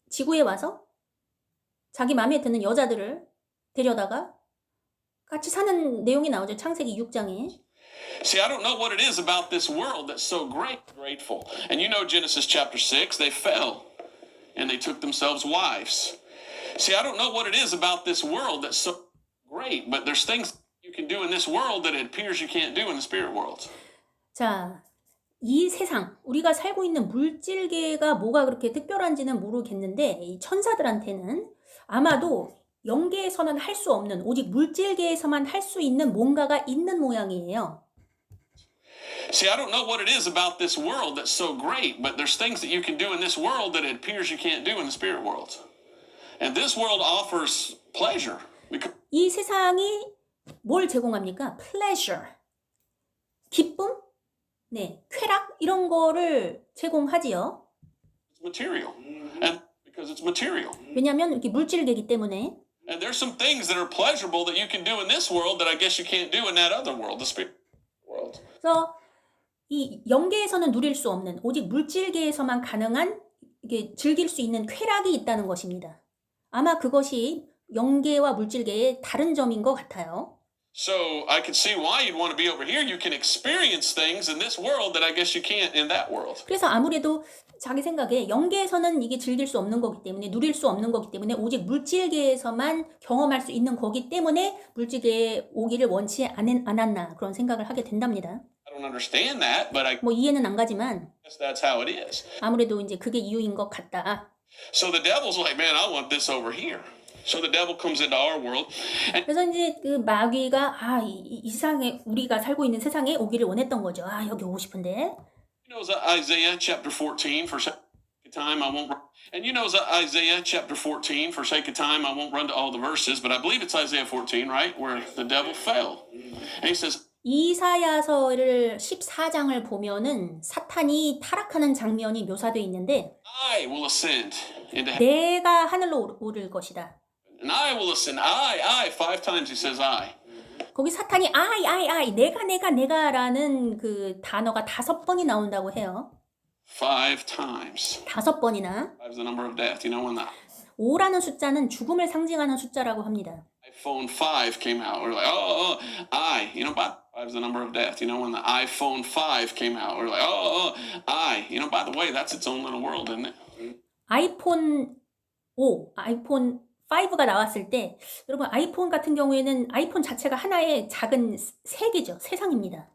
지구에 와서 자기 마음에 드는 여자들을 데려다가 같이 사는 내용이 나오죠. 창세기 6장에. See, I don't know what it is about this world that's so grateful. And you know Genesis chapter 6, they fell and they took themselves wives. See, I don't know what it is about this world that's so great, but there's things you can do in this world that it appears you can't do in the spirit world. 자, 이 세상, 우리가 살고 있는 물질계가 뭐가 그렇게 특별한지는 모르겠는데 이 천사들한테는 아마도 영계에서는 할 수 없는 오직 물질계에서만 할 수 있는 뭔가가 있는 모양이에요. See, I don't know what it is about this world that's so great, but there's things that you can do in this world that it appears you can't do in the spirit world. And this world offers pleasure. Because 이 세상이 뭘 제공합니까? pleasure. 기쁨? 네, 쾌락? 이런 거를 제공하지요. it's material. And because it's material. 왜냐하면 이렇게 물질계이기 때문에. And there's some things that are pleasurable that you can do in this world that I guess you can't do in that other world, the spirit world. 그래서 이 영계에서는 누릴 수 없는 오직 물질계에서만 가능한 이게 즐길 수 있는 쾌락이 있다는 것입니다. 아마 그것이 영계와 물질계의 다른 점인 것 같아요. So I can see why you'd want to be over here. You can experience things in this world that I guess you can't in that world. 그래서 아무래도 자기 생각에 영계에서는 이게 즐길 수 없는 거기 때문에 누릴 수 없는 거기 때문에 오직 물질계에서만 경험할 수 있는 거기 때문에 물질계에 오기를 원치 않았나 그런 생각을 하게 된답니다. I don't understand that, but I 뭐 이해는 안 가지만 guess that's how it is. 아무래도 이제 그게 이유인 것 같다. So the devil's like, man, I want this over here. So the devil comes into our world. And 그래서 이제 그 마귀가 이 세상에 우리가 살고 있는 세상에 오기를 원했던 거죠. 여기 오고 싶은데. you know Isaiah chapter 14 for sake of time I won't and you know Isaiah chapter 14 for sake of time I won't run to all the verses, but I believe it's Isaiah 14, right? Where the devil fell. And he says 이사야서를 14장을 보면은 사탄이 타락하는 장면이 묘사되어 있는데 I will ascend into heaven. 내가 하늘로 오를 것이다. And I will ascend. I. 5 times he says I. 거기 사탄이 I 내가라는 그 단어가 5번이 나온다고 해요. 5 times. 5번이나. 5 is the number of death. You know when the 5라는 숫자는 죽음을 상징하는 숫자라고 합니다. iPhone 5 came out, we're like, I. You know, 5 is the number of death. You know, when the iPhone 5 came out, we're like, I. You know, by the way, that's its own little world, isn't it? 아이폰 5, 아이폰 5가 나왔을 때 여러분 아이폰 같은 경우에는 아이폰 자체가 하나의 작은 세계죠. 세상입니다.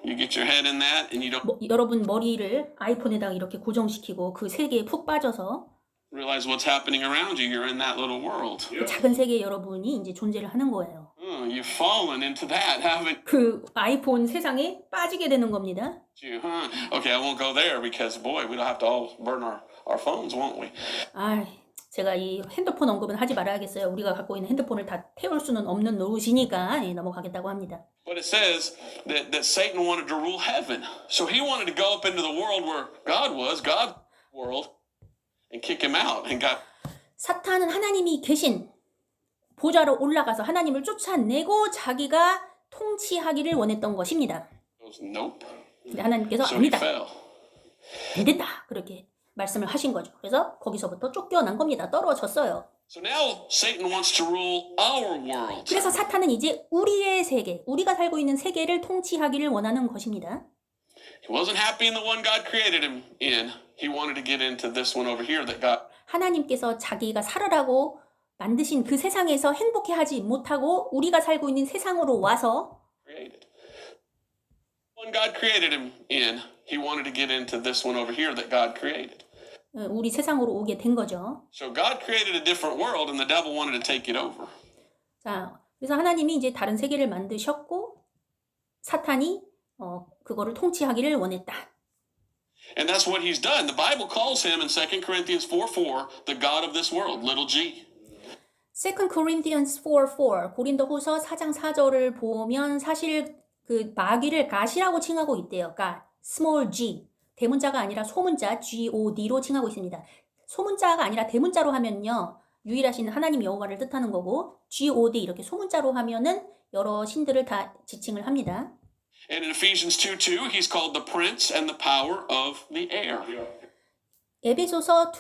You get your head in that and you don't 여러분 머리를 아이폰에다가 이렇게 고정시키고 그 세계에 푹 빠져서 realize what's happening around you. You're in that little world. 그 작은 세계에 여러분이 이제 존재를 하는 거예요. You've fallen into that, haven't 그 아이폰 세상에 빠지게 되는 겁니다. you? Okay, I won't go there because, boy, we don't have to all burn our phones, won't we? 제가 이 핸드폰 언급은 하지 말아야겠어요. 우리가 갖고 있는 핸드폰을 다 태울 수는 없는 노릇이니까 넘어가겠다고 합니다. But it says that Satan wanted to rule heaven. So he wanted to go up into the world where God was, God's world, and kick him out. And God 사탄은 하나님이 계신 보좌로 올라가서 하나님을 쫓아내고 자기가 통치하기를 원했던 것입니다. goes, nope. 근데 하나님께서 So he 아니다. fell. 안 된다. 그렇게 말씀을 하신 거죠. 그래서 거기서부터 쫓겨난 겁니다. 떨어졌어요. So now Satan wants to rule our world. 그래서 사탄은 이제 우리의 세계, 우리가 살고 있는 세계를 통치하기를 원하는 것입니다. He wasn't happy in the one God created him in. He wanted to get into this one over here that God 하나님께서 자기가 살으라고 만드신 그 세상에서 행복해하지 못하고 우리가 살고 있는 세상으로 와서 created. One God created him in. He wanted to get into this one over here that God created. 우리 세상으로 오게 된 거죠. So God created a different world and the devil wanted to take it over. 자, 그래서 하나님이 이제 다른 세계를 만드셨고 사탄이 그거를 통치하기를 원했다. And that's what he's done. The Bible calls him in 2 Corinthians 4:4 the God of this world, little g. 2 Corinthians 4:4 고린도후서 4장 4절을 보면 사실 그 마귀를 갓이라고 칭하고 있대요. 갓, small g. 대문자가 아니라 소문자 god로 칭하고 있습니다. 소문자가 아니라 대문자로 하면요. 유일하신 하나님 여호와를 뜻하는 거고 god 이렇게 소문자로 하면은 여러 신들을 다 지칭을 합니다. And in Ephesians 2:2, he's called the prince and the power of the air. 에베소서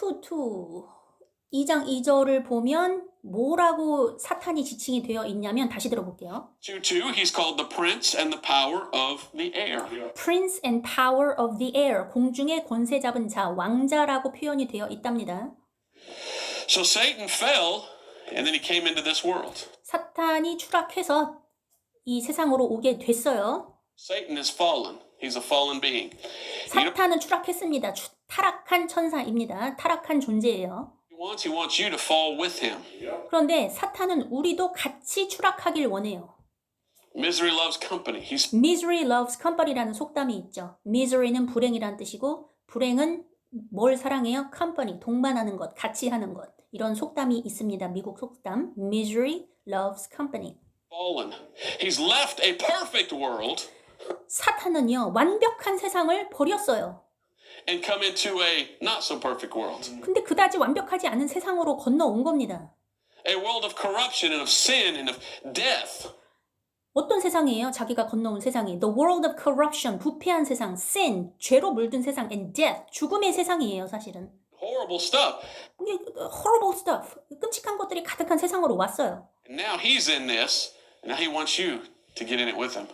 2장 2절을 보면 뭐라고 사탄이 지칭이 되어 있냐면 다시 들어볼게요. 2:2, he's called the prince and the power of the air. Prince and power of the air, 공중의 권세 잡은 자, 왕자라고 표현이 되어 있답니다. So Satan fell and then he came into this world. 사탄이 추락해서 이 세상으로 오게 됐어요. Satan is fallen. He's a fallen being. 사탄은 추락했습니다. 타락한 천사입니다. 타락한 존재예요. He wants you to fall with him. 그런데 사탄은 우리도 같이 추락하길 원해요. Misery loves company. He's Misery loves company라는 속담이 있죠. Misery는 불행이란 뜻이고 불행은 뭘 사랑해요? Company, 동반하는 것, 같이 하는 것. 이런 속담이 있습니다. 미국 속담. Misery loves company. fallen. He's left a perfect world 사탄은요, 완벽한 세상을 버렸어요. and come into a not so perfect world. 근데 그다지 완벽하지 않은 세상으로 건너온 겁니다. A world of corruption and of sin and of death. 어떤 세상이에요? 자기가 건너온 세상이. The world of corruption, 부패한 세상, sin, 죄로 물든 세상, and death, 죽음의 세상이에요, 사실은. Horrible stuff. 이게 horrible stuff, 끔찍한 것들이 가득한 세상으로 왔어요. And now he's in this, and now he wants you to get in it with him.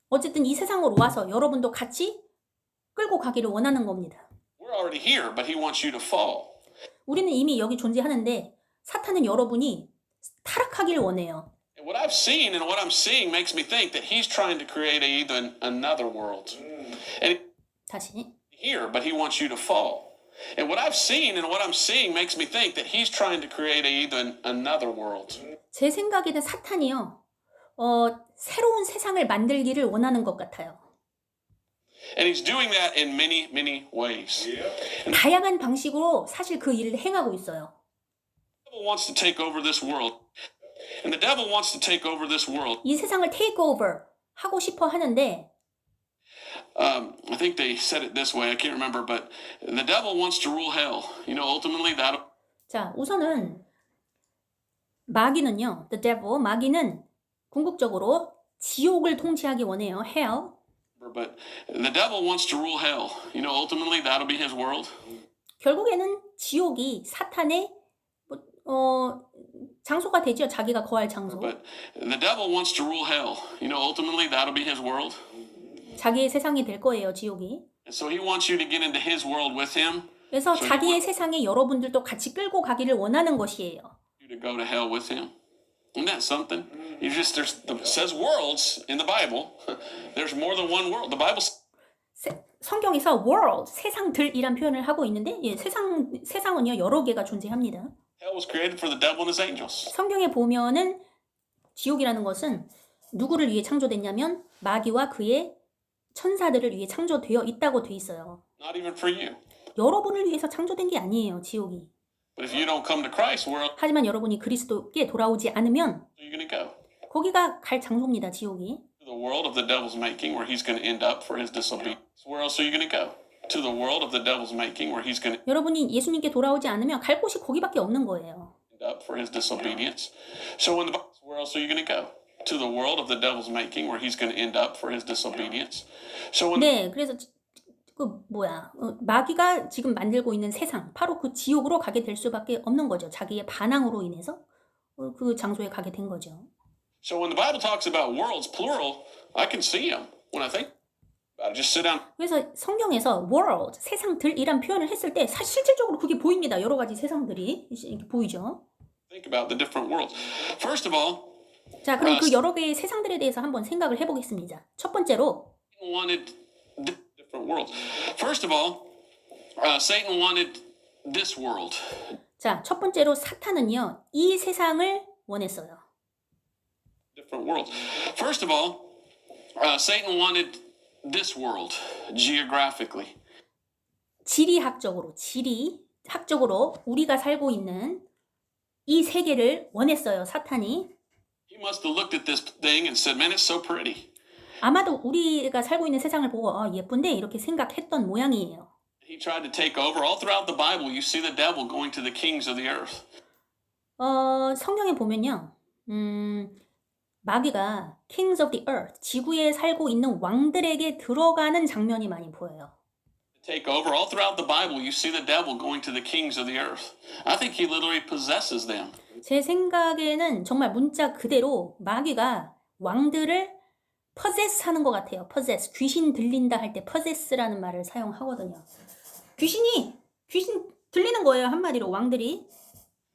어쨌든 이 세상으로 와서 여러분도 같이 끌고 가기를 원하는 겁니다. We're already here, but he wants you to fall. 우리는 이미 여기 존재하는데 사탄은 여러분이 타락하기를 원해요. And what I've seen and what I'm seeing makes me think that he's trying to create another world. And 다시. here, but he wants you to fall. And what I've seen and what I'm seeing makes me think that he's trying to create another world. 제 생각에는 사탄이요. 새로운 세상을 만들기를 원하는 것 같아요. And he's doing that in many, many ways. 다양한 방식으로 사실 그 일을 행하고 있어요. The devil wants to take over this world. And the devil wants to take over this world. 이 세상을 take over 하고 싶어 하는데 I think they said it this way. I can't remember, but the devil wants to rule hell. You know, ultimately that. 자, 우선은 마귀는요. The devil, 마귀는 궁극적으로 지옥을 통치하기 원해요. hell. But the devil wants to rule hell. You know, ultimately that'll be his world. 결국에는 지옥이 사탄의 장소가 되죠. 자기가 거할 장소. But the devil wants to rule hell. You know, ultimately that'll be his world. 자기의 세상이 될 거예요. 지옥이. And so he wants you to get into his world with him. 그래서 자기의 세상에 여러분들도 같이 끌고 가기를 원하는 것이에요. You to go to hell with him. Isn't that something? You just it says worlds in the Bible. There's more than one world. The Bible. 성경에서 world, 세상들이란 표현을 하고 있는데 예, 세상은요 여러 개가 존재합니다. Hell was created for the devil and his angels. 성경에 보면은 지옥이라는 것은 누구를 위해 창조됐냐면 마귀와 그의 천사들을 위해 창조되어 있다고 돼 있어요. Not even for you. 여러분을 위해서 창조된 게 아니에요, 지옥이. But if you don't come to Christ, where else 하지만 여러분이 그리스도께 돌아오지 않으면 are you going to go? 거기가 갈 장소입니다, 지옥이. To the world of the devil's making, where he's going to end up for his disobedience. Where else are you going to go? To the world of the devil's making, where he's going to 여러분이 예수님께 돌아오지 않으면 갈 곳이 거기밖에 없는 거예요. end up for his disobedience. So when the where else are you going to go? To the world of the devil's making, where he's going to end up for his disobedience. So when 네, 그래서 마귀가 지금 만들고 있는 세상, 바로 그 지옥으로 가게 될 수밖에 없는 거죠. 자기의 반항으로 인해서 그 장소에 가게 된 거죠. So when the Bible talks about worlds plural, I can see them when I think about it. Just sit down. 그래서 성경에서 world, 세상들이란 표현을 했을 때 실질적으로 그게 보입니다. 여러 가지 세상들이 이렇게 보이죠. Think about the different worlds. First of all, 자, 그럼 그 여러 개의 세상들에 대해서 한번 생각을 해보겠습니다. 첫 번째로 Satan wanted different worlds. First of all, Satan wanted this world. 자, 첫 번째로 사탄은요, 이 세상을 원했어요. Different worlds. First of all, Satan wanted this world geographically. 지리학적으로 우리가 살고 있는 이 세계를 원했어요, 사탄이. He must have looked at this thing and said, "Man, it's so pretty." 아마도 우리가 살고 있는 세상을 보고 예쁜데 이렇게 생각했던 모양이에요. He tried to take over. All throughout the Bible, you see the devil going to the kings of the earth. 성경에 보면요. 마귀가 kings of the earth, 지구에 살고 있는 왕들에게 들어가는 장면이 많이 보여요. Take over. All throughout the Bible, you see the devil going to the kings of the earth. I think he literally possesses them. 제 생각에는 정말 문자 그대로 마귀가 왕들을 possess 하는 것 같아요. possess. 귀신 들린다 할 때 possess라는 말을 사용하거든요. 귀신 들리는 거예요. 한마디로 왕들이.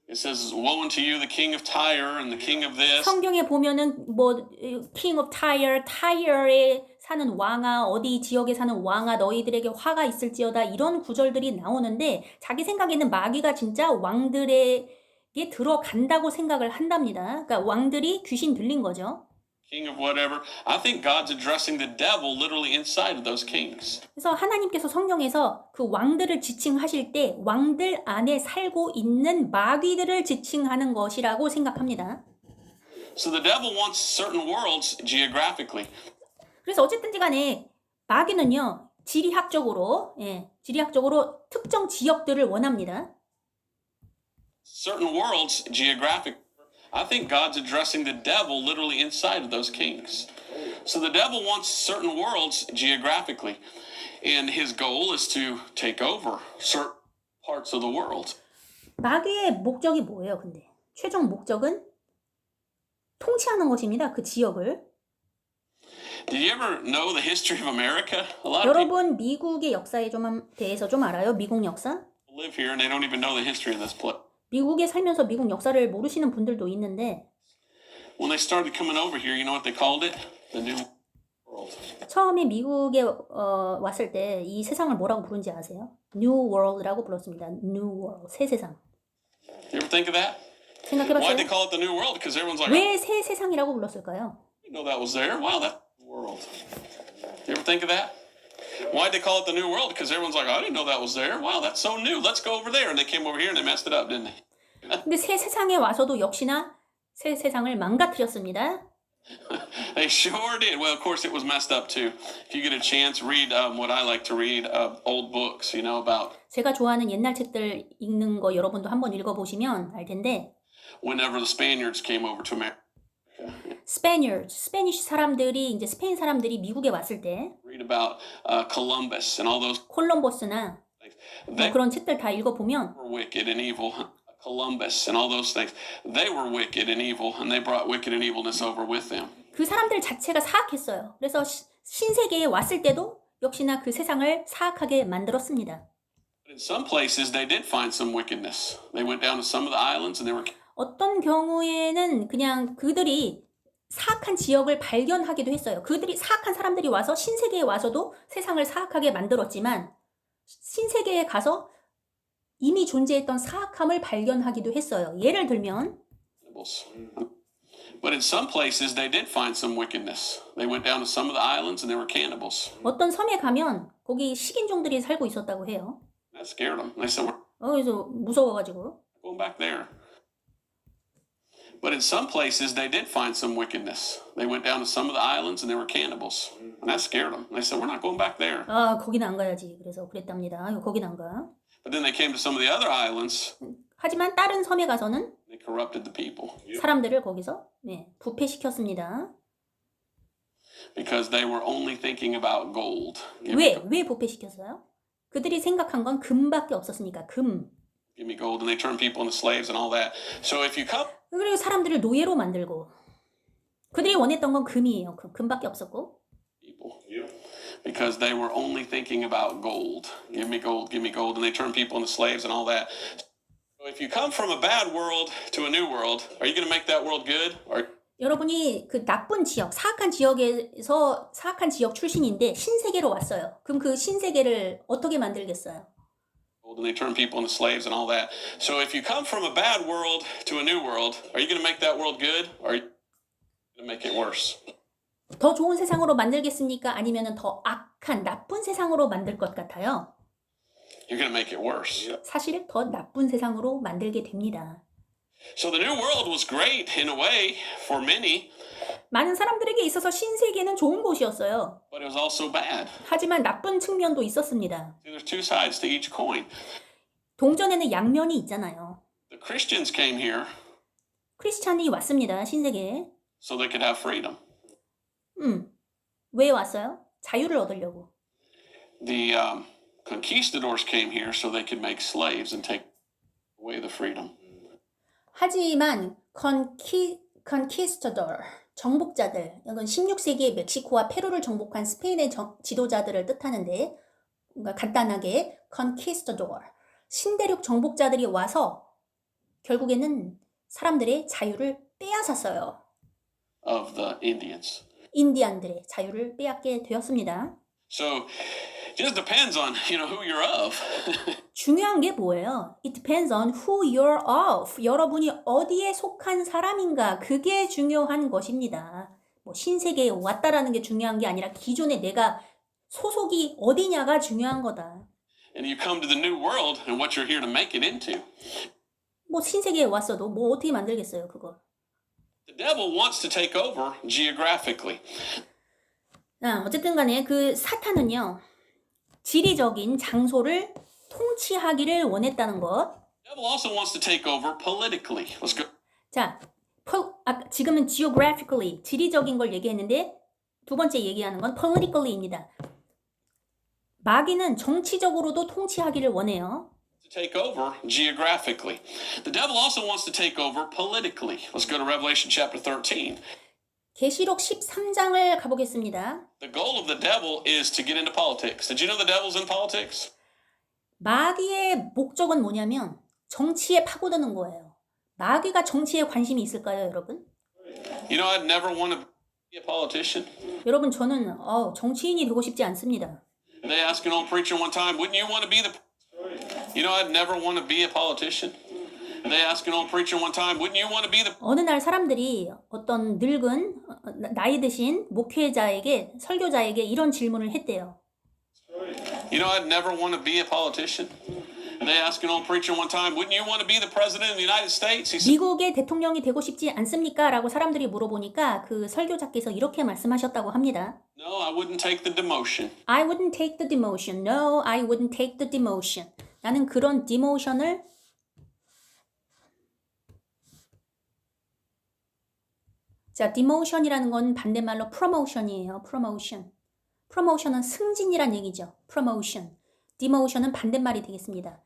It says, "Woe unto you, the king of Tyre and the king of this." 성경에 보면은 king of Tyre에 사는 왕아, 어디 지역에 사는 왕아, 너희들에게 화가 있을지어다, 이런 구절들이 나오는데 자기 생각에는 마귀가 진짜 왕들에게 들어간다고 생각을 한답니다. 그러니까 왕들이 귀신 들린 거죠. king of whatever. I think God's addressing the devil literally inside of those kings. 그래서 하나님께서 성경에서 그 왕들을 지칭하실 때 왕들 안에 살고 있는 마귀들을 지칭하는 것이라고 생각합니다. So the devil wants certain worlds geographically. 그래서 어쨌든지 간에 마귀는요. 지리학적으로 특정 지역들을 원합니다. Certain worlds geographic. I think God's addressing the devil literally inside of those kings. So the devil wants certain worlds geographically, and his goal is to take over certain parts of the world. 마귀의 목적이 뭐예요, 근데? 최종 목적은 통치하는 것입니다. 그 지역을. Did you ever know the history of America? A lot of people 여러분 미국의 역사에 대해서 좀 알아요? 미국 역사? live here and they don't even know the history of this place. 미국에 살면서 미국 역사를 모르시는 분들도 있는데 When they started coming over here, you know what they called it? The New World. 처음에 미국에 왔을 때 이 세상을 뭐라고 부른지 아세요? New World라고 불렀습니다. New World, 새 세상. You ever think of that? Why'd 생각해봤어요? they call it the New World? Because everyone's like, I 왜 새 세상이라고 불렀을까요? didn't know that was there. Wow, that's the world. You ever think of that? Why'd they call it the New World? Because everyone's like, I didn't know that was there. Wow, that's so new. Let's go over there. And they came over here and they messed it up, didn't they? 근데 새 세상에 와서도 역시나 새 세상을 망가뜨렸습니다. They sure did. Well, of course, it was messed up too. If you get a chance, read what I like to read, old books, you know, about 제가 좋아하는 옛날 책들 읽는 거 여러분도 한번 읽어보시면 알 텐데 whenever the Spaniards came over to America. 스페니쉬 사람들이 이제 스페인 사람들이 미국에 왔을 때 Read about Columbus and all those 콜럼버스나 things. 뭐 They 그런 책들 다 읽어보면 were wicked and evil. Columbus and all those things. They were wicked and evil, and they brought wicked and evilness over with them. 그 사람들 자체가 사악했어요. 그래서 신세계에 왔을 때도 역시나 그 세상을 사악하게 만들었습니다. But in some places, they did find some wickedness. They went down to some of the islands, and they were 어떤 경우에는 그냥 그들이 사악한 지역을 발견하기도 했어요. 그들이 사악한 사람들이 와서 신세계에 와서도 세상을 사악하게 만들었지만 신세계에 가서 이미 존재했던 사악함을 발견하기도 했어요. 예를 들면 cannibals. But in some places, they did find some wickedness. They went down to some of the islands, and they were cannibals. 어떤 섬에 가면 거기 식인종들이 살고 있었다고 해요. That scared them. They said, "We're 그래서 무서워가지고 going back there." But in some places, they did find some wickedness. They went down to some of the islands, and they were cannibals. And that scared them. They said, "We're not going back there." 거기는 안 가야지. 그래서 그랬답니다. 거기는 안 가. But then they came to some of the other islands. 하지만 다른 섬에 가서는 They corrupted the people 사람들을 거기서 부패시켰습니다. because they were only thinking about gold. 왜 부패시켰어요? 그들이 생각한 건 금밖에 없었으니까 금. Give me gold, and they turned people into slaves and all that. So if you come, 그리고 사람들을 노예로 만들고 그들이 원했던 건 금이에요. 금밖에 없었고. people, because they were only thinking about gold. Give me gold, and they turned people into slaves and all that. So if you come from a bad world to a new world, are you going to make that world good? Or 여러분이 그 나쁜 지역, 사악한 지역에서 사악한 지역 출신인데 신세계로 왔어요. 그럼 그 신세계를 어떻게 만들겠어요? and they turn people into slaves and all that. So if you come from a bad world to a new world, are you going to make that world good, or are you going to make it worse? 더 좋은 세상으로 만들겠습니까? 아니면 더 악한 나쁜 세상으로 만들 것 같아요? You're going to make it worse. 사실 더 나쁜 세상으로 만들게 됩니다. So the new world was great in a way for many, 많은 사람들에게 있어서 신세계는 좋은 곳이었어요. but it was also bad. 하지만 나쁜 측면도 있었습니다. See, there's two sides to each coin. 동전에는 양면이 있잖아요. The Christians came here 크리스찬이 왔습니다. 신세계에. so they could have freedom. 왜 왔어요? 자유를 얻으려고. The conquistadors came here so they could make slaves and take away the freedom. 하지만 conquistador, 정복자들, 이건 16세기에 멕시코와 페루를 정복한 스페인의 지도자들을 뜻하는데 그러니까 간단하게 conquistador, 신대륙 정복자들이 와서 결국에는 사람들의 자유를 빼앗았어요. Of the Indians. 인디안들의 자유를 빼앗게 되었습니다. So it just depends on, who you're of. 중요한 게 뭐예요? It depends on who you're of. 여러분이 어디에 속한 사람인가. 그게 중요한 것입니다. 뭐 신세계에 왔다라는 게 중요한 게 아니라 기존에 내가 소속이 어디냐가 중요한 거다. And you come to the new world and what you're here to make it into. 뭐 신세계에 왔어도 뭐 어떻게 만들겠어요, 그거. The devil wants to take over geographically. 어쨌든 간에 그 사탄은요. 지리적인 장소를 통치하기를 원했다는 것. The devil also wants to take over politically. Let's go. 자, 지금은 geographically, 지리적인 걸 얘기했는데 두 번째 얘기하는 건 politically입니다. 마귀는 정치적으로도 통치하기를 원해요. To take over geographically. The devil also wants to take over politically. Let's go to Revelation chapter 13. 계시록 13장을 가보겠습니다. The goal of the devil is to get into politics. Did you know the devil's in politics? 마귀의 목적은 뭐냐면 정치에 파고드는 거예요. 마귀가 정치에 관심이 있을까요, 여러분? You know, I'd never want to be a politician. 여러분, 저는 정치인이 되고 싶지 않습니다. They asked an old preacher one time, wouldn't you want to be the... You know, I'd never want to be a politician. They asked an old preacher one time, wouldn't you want to be the... 어느 날 사람들이 어떤 늙은 나이 드신 목회자에게 설교자에게 이런 질문을 했대요. You know, I'd never want to be a politician. They asked an old preacher one time, wouldn't you want to be the president of the United States? He said, 미국의 대통령이 되고 싶지 않습니까? 라고 사람들이 물어보니까 그 설교자께서 이렇게 말씀하셨다고 합니다. no, I wouldn't take the demotion. I wouldn't take the demotion. No, I wouldn't take the demotion. 나는 그런 demotion을 자, demotion이라는 건 반대말로 promotion이에요. promotion. promotion은 승진이란 얘기죠. promotion. demotion은 반대말이 되겠습니다.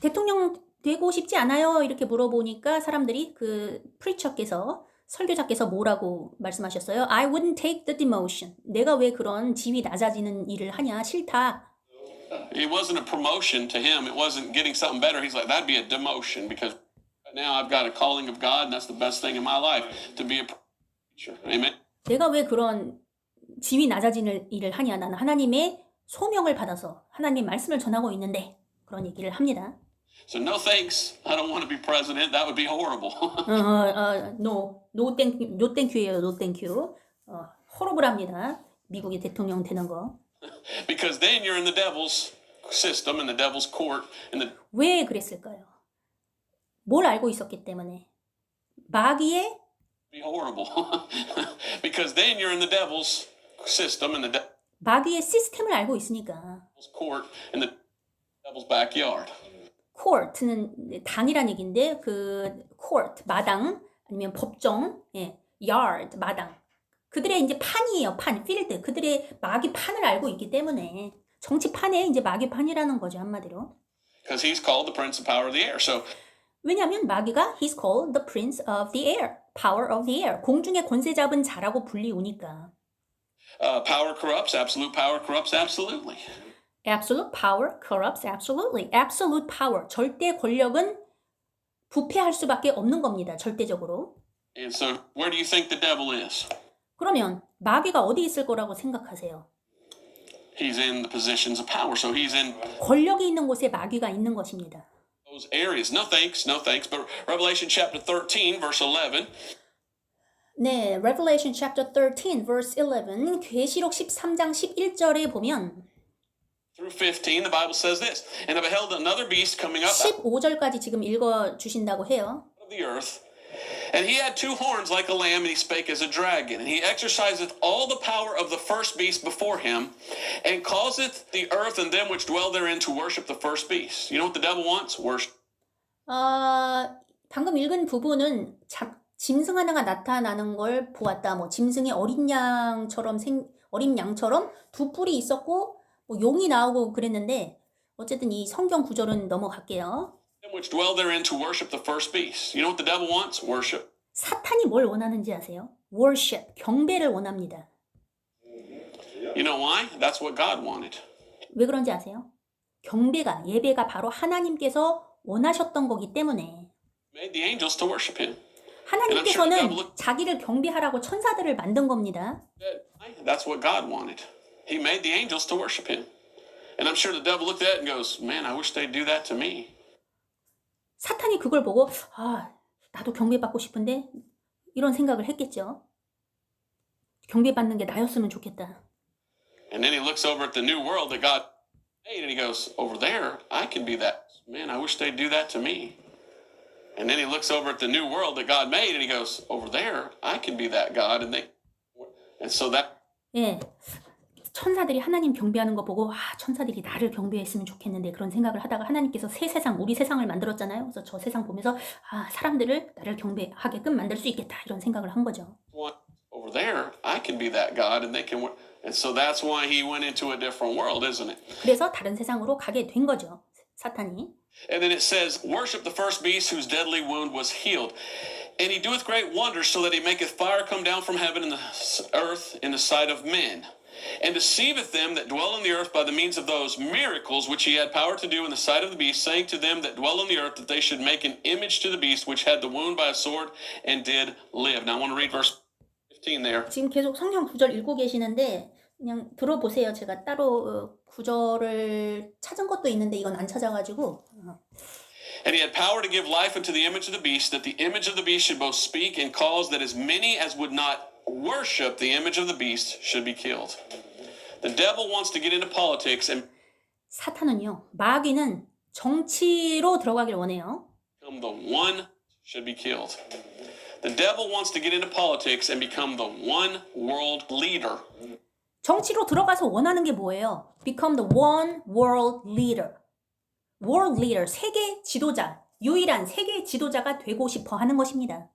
대통령 되고 싶지 않아요? 이렇게 물어보니까 사람들이 그 preacher께서 설교자께서 뭐라고 말씀하셨어요? I wouldn't take the demotion. 내가 왜 그런 지위 낮아지는 일을 하냐? 싫다. It wasn't a promotion to him. It wasn't getting something better. He's like, that'd be a demotion because now I've got a calling of God and that's the best thing in my life to be a preacher. Amen. 내가 왜 그런 지위 낮아지는 일을 하냐? 나는 하나님의 소명을 받아서 하나님 말씀을 전하고 있는데 그런 얘기를 합니다. So no thanks. I don't want to be president. That would be horrible. no thank you예요. no thank you. horrible합니다. 미국의 대통령 되는 거. Because then you're in the devil's system, in the devil's court, 왜 그랬을까요? 뭘 알고 있었기 때문에. 마귀의 be horrible. Because then you're in the devil's system, in the 마귀의 시스템을 알고 있으니까. devil's court, in the devil's backyard. court는 당이란 얘기인데 그 court 마당 아니면 법정, yard 마당. 그들의 이제 판이에요. 판, 필드. 그들의 마귀 판을 알고 있기 때문에 정치판에 이제 마귀 판이라는 거죠, 한마디로. Because he's called the prince of power of the air. So 왜냐하면 마귀가 he's called the prince of the air, power of the air. 공중의 권세 잡은 자라고 불리우니까. power corrupts, absolute power corrupts absolutely. Absolute power corrupts absolutely. Absolute power, 절대 권력은 부패할 수밖에 없는 겁니다. 절대적으로. And so where do you think the devil is? 그러면 마귀가 어디 있을 거라고 생각하세요? He's in the positions of power. So he's in 권력이 있는 곳에 마귀가 있는 것입니다. those areas. No thanks, no thanks. But Revelation chapter 13, verse 11. 네, Revelation chapter 13, verse 11, 계시록 13장 11절에 보면 Through 15, the Bible says this. And I beheld another beast coming up out 15절까지 지금 읽어주신다고 해요. of the earth. And he had two horns like a lamb, and he spake as a dragon. And he exerciseth all the power of the first beast before him, and causeth the earth and them which dwell therein to worship the first beast. You know what the devil wants? Worship. 방금 읽은 부분은 짐승 하나가 나타나는 걸 보았다. 뭐 짐승이 어린 양처럼 두 뿔이 있었고 뭐 용이 나오고 그랬는데 어쨌든 이 성경 구절은 넘어갈게요. Them which dwell therein to worship the first beast. You know what the devil wants? Worship. 사탄이 뭘 원하는지 아세요? worship, 경배를 원합니다. You know why? That's what God wanted. 왜 그런지 아세요? 경배가, 예배가 바로 하나님께서 원하셨던 거기 때문에 He made the angels to worship him. 하나님께서는 자기를 경배하라고 천사들을 만든 겁니다. That's what God wanted. He made the angels to worship him. And I'm sure the devil looked at it and goes, man, I wish they'd do that to me. 사탄이 그걸 보고 나도 경배받고 싶은데 이런 생각을 했겠죠. 경배받는 게 나였으면 좋겠다. And then he looks over at the new world that God made and he goes, over there, I can be that. Man, I wish they'd do that to me. And then he looks over at the new world that God made and he goes, over there, I can be that God. And so that 예. 천사들이 하나님 경배하는 거 보고 천사들이 나를 경배했으면 좋겠는데 그런 생각을 하다가 하나님께서 새 세상, 우리 세상을 만들었잖아요. 그래서 저 세상 보면서 사람들을 나를 경배하게끔 만들 수 있겠다 이런 생각을 한 거죠. over there, I can be that God, and they can. And so that's why he went into a different world, isn't it? 그래서 다른 세상으로 가게 된 거죠. 사탄이. And then it says, worship the first beast whose deadly wound was healed. And he doeth great wonders, so that he maketh fire come down from heaven in the earth in the sight of men. And deceiveth them that dwell on the earth by the means of those miracles which he had power to do in the sight of the beast, saying to them that dwell on the earth that they should make an image to the beast which had the wound by a sword and did live. Now I want to read verse 15 there. 지금 계속 성경 구절 읽고 계시는데 그냥 들어보세요. 제가 따로 구절을 찾은 것도 있는데 이건 안 찾아가지고. And he had power to give life unto the image of the beast, that the image of the beast should both speak and cause that as many as would not worship the image of the beast should be killed. The devil wants to get into politics and 사탄은요, 마귀는 정치로 들어가길 원해요. become the one should be killed. The devil wants to get into politics and become the one world leader. 정치로 들어가서 원하는 게 뭐예요? Become the one world leader. World leader, 세계 지도자, 유일한 세계 지도자가 되고 싶어 하는 것입니다.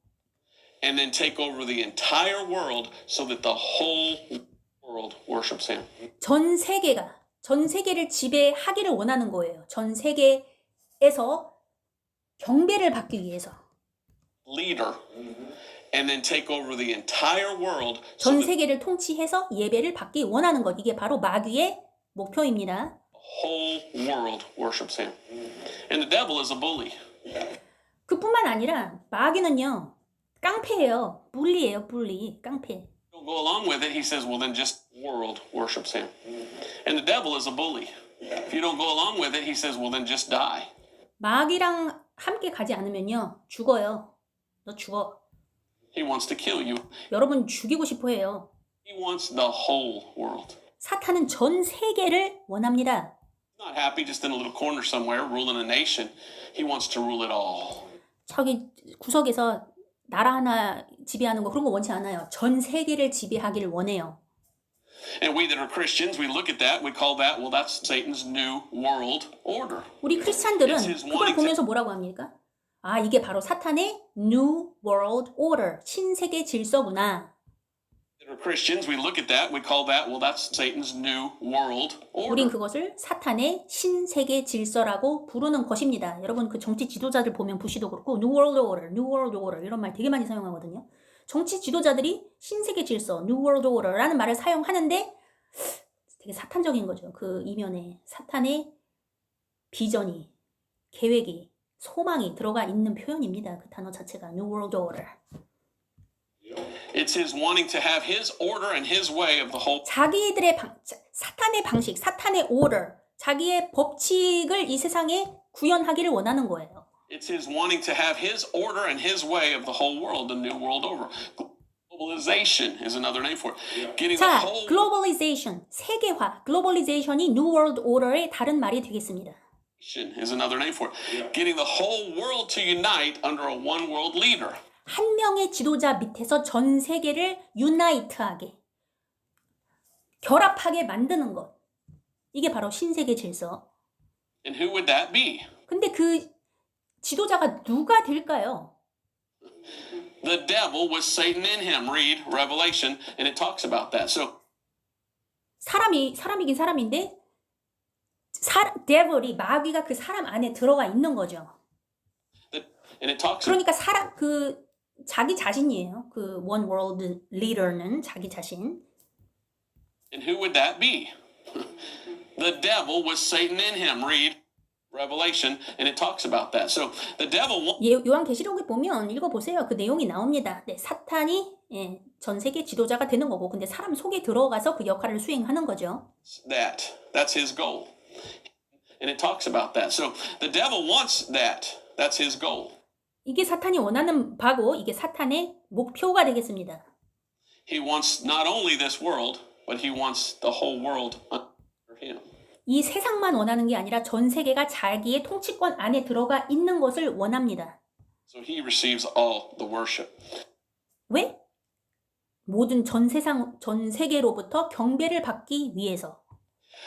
And then take over the entire world so that the whole world worships him. 전 세계를 지배하기를 원하는 거예요. 전 세계에서 경배를 받기 위해서. Leader. And then take over the entire world. 전 세계를 통치해서 예배를 받기 원하는 것. 이게 바로 마귀의 목표입니다. Whole world worships him. And the devil is a bully. 그뿐만 아니라 마귀는요. 깡패예요. bully예요. bully. 깡패. Don't go along with it. He says, well, then just world worships him. And the devil is a bully. If you don't go along with it, he says, well, then just die. 마귀랑 함께 가지 않으면요. 죽어요. 너 죽어. He wants to kill you. 여러분 죽이고 싶어 해요. He wants the whole world. 사탄은 전 세계를 원합니다. He's not happy just in a little corner somewhere ruling a nation. He wants to rule it all. 저기 구석에서 나라 하나 지배하는 거 그런 거 원치 않아요. 전 세계를 지배하기를 원해요. And we that are Christians, we look at that, we call that, well, that's Satan's new world order. 우리 크리스찬들은 그걸 보면서 뭐라고 합니까? 이게 바로 사탄의 New World Order, 신세계 질서구나. That are Christians, we look at that, we call that, well, that's Satan's new world order. 우린 그것을 사탄의 신세계 질서라고 부르는 것입니다. 여러분 그 정치 지도자들 보면 부시도 그렇고 New World Order, New World Order 이런 말 되게 많이 사용하거든요. 정치 지도자들이 신세계 질서, New World Order라는 말을 사용하는데 되게 사탄적인 거죠. 그 이면에 사탄의 비전이, 계획이, 소망이 들어가 있는 표현입니다. 그 단어 자체가 New World Order. It's his wanting to have his order and his way of the whole. 자기들의 사탄의 방식, 사탄의 order, 자기의 법칙을 이 세상에 구현하기를 원하는 거예요. It's his wanting to have his order and his way of the whole world, the new world order. Globalization is another name for it. Getting the 자, whole globalization, 세계화, globalization이 New World Order의 다른 말이 되겠습니다. is another name for it. Getting the whole world to unite under a one world leader. 한 명의 지도자 밑에서 전 세계를 유나이트하게, 결합하게 만드는 것. 이게 바로 신세계 질서. And who would that be? 근데 그 지도자가 누가 될까요? The devil with Satan in him. Read Revelation, and it talks about that. So 사람이긴 사람인데 devil이 마귀가 그 사람 안에 들어가 있는 거죠. and it talks 그러니까 자기 자신이에요. 그 one world leader는 자기 자신. And who would that be? The devil with Satan in him. Read Revelation, and it talks about that. So the devil 요한계시록에 보면 읽어보세요. 그 내용이 나옵니다. 네, 사탄이 전 세계 지도자가 되는 거고, 근데 사람 속에 들어가서 그 역할을 수행하는 거죠. That's his goal. And it talks about that. So the devil wants that. That's his goal. 이게 사탄이 원하는 바고 이게 사탄의 목표가 되겠습니다. He wants not only this world, but he wants the whole world under him. 이 세상만 원하는 게 아니라 전 세계가 자기의 통치권 안에 들어가 있는 것을 원합니다. So he receives all the worship. 왜? 모든 전 세계로부터 경배를 받기 위해서.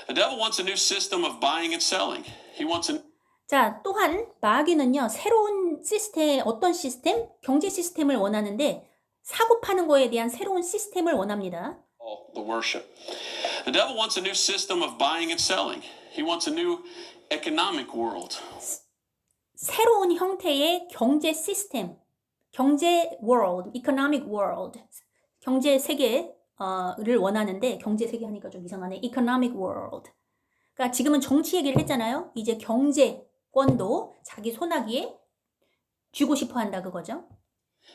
The devil wants a new system of buying and selling. He wants a 자, 또한 마귀는요, 새로운 시스템, 어떤 시스템? 경제 시스템을 원하는데 사고 파는 거에 대한 새로운 시스템을 원합니다. all the worship. The devil wants a new system of buying and selling. He wants a new economic world. 새로운 형태의 경제 시스템, 경제 world, economic world, 경제 세계를 원하는데 경제 세계 하니까 좀 이상하네. economic world. 그러니까 지금은 정치 얘기를 했잖아요. 이제 경제권도 자기 손아귀에 쥐고 싶어 한다 그거죠.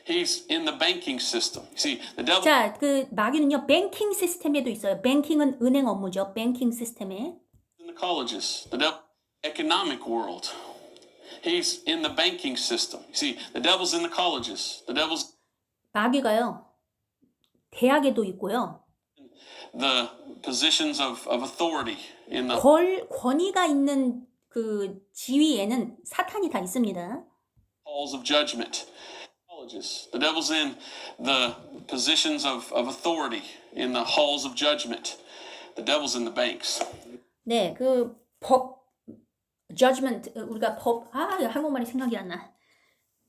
He's in the banking system. See, the devil 자, 그 마귀는요, 뱅킹 시스템에도 있어요. 뱅킹은 은행 업무죠. 뱅킹 시스템에. in the colleges. The devil economic world. He's in the banking system. See, the devil's in the colleges. The devil's 마귀가요, 대학에도 있고요. the positions of authority in the 권위가 있는 그 지위에는 사탄이 다 있습니다. halls of judgment. Colleges. The devil's in the positions of authority in the halls of judgment. The devil's in the banks. 네, 그 judgment, 우리가 한국말이 생각이 안 나.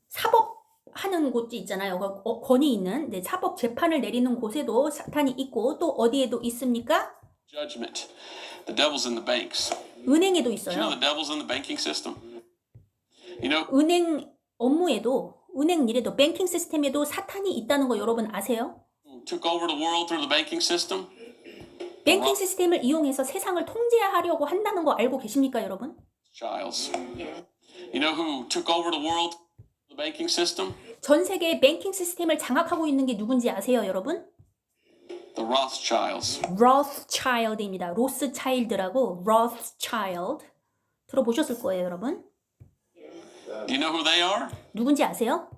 사법하는 곳이 있잖아요. 권위 있는, 네, 사법 재판을 내리는 곳에도 사탄이 있고, 또 어디에도 있습니까? Judgment. The devil's in the banks. 은행에도 Do you know 있어요. the devil's in the banking system? You know, 은행 업무에도, 은행 일에도, 뱅킹 시스템에도 사탄이 있다는 거 여러분 아세요? who took over the world through the banking system? 뱅킹 시스템을 이용해서 세상을 통제하려고 한다는 거 알고 계십니까, 여러분? Childs. You know who took over the world through the banking system? 전 세계의 뱅킹 시스템을 장악하고 있는 게 누군지 아세요, 여러분? The Rothschilds. 로스차일드입니다. 로스차일드라고 로스차일드 들어보셨을 거예요, 여러분. Do you know who they are? 누군지 아세요?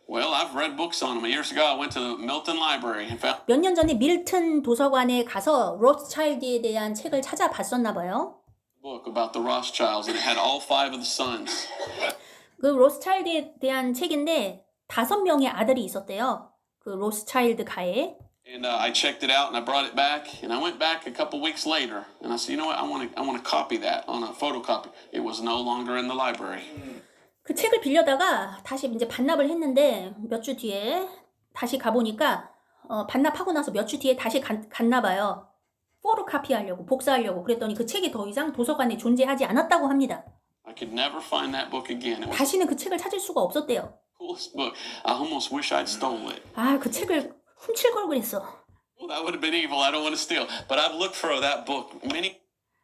Well, I've read books on them. Years ago, I went to the Milton Library and found 몇 년 전에 밀튼 도서관에 가서 로스차일드에 대한 책을 찾아봤었나 봐요. a book about the Rothschilds, and it had all 5 of the sons. 그 로스차일드에 대한 책인데 5명의 아들이 있었대요. 그 로스차일드 가에. And I checked it out, and I brought it back. And I went back a couple weeks later, and I said, you know what? I want to copy that on a photocopy. It was no longer in the library. 그 책을 빌려다가 다시 이제 반납을 했는데 몇 주 뒤에 다시 가보니까 반납하고 나서 몇 주 뒤에 다시 갔나 봐요. 포토카피 하려고, 복사하려고. 그랬더니 그 책이 더 이상 도서관에 존재하지 않았다고 합니다. I could never find that book again. It was 다시는 그 책을 찾을 수가 없었대요. the coolest book. I almost wish I'd stole it. 아, 그 책을 훔칠 걸 그랬어. Well, that would have been evil. I don't want to steal. But I've looked for that book many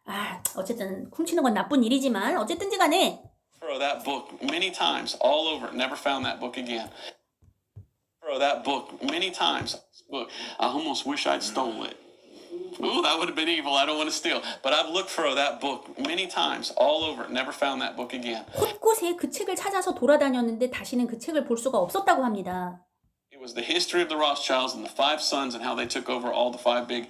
아, 어쨌든 훔치는 건 나쁜 일이지만 어쨌든지 간에 for that book many times, all over. Never found that book again. For that book many times. Book. I almost wish I'd stole it. Ooh, that would have been evil. I don't want to steal. But I've looked for that book many times, all over. Never found that book again. 곳곳에 그 책을 찾아서 돌아다녔는데 다시는 그 책을 볼 수가 없었다고 합니다. It was the history of the Rothschilds and the 5 sons and how they took over all the 5 big.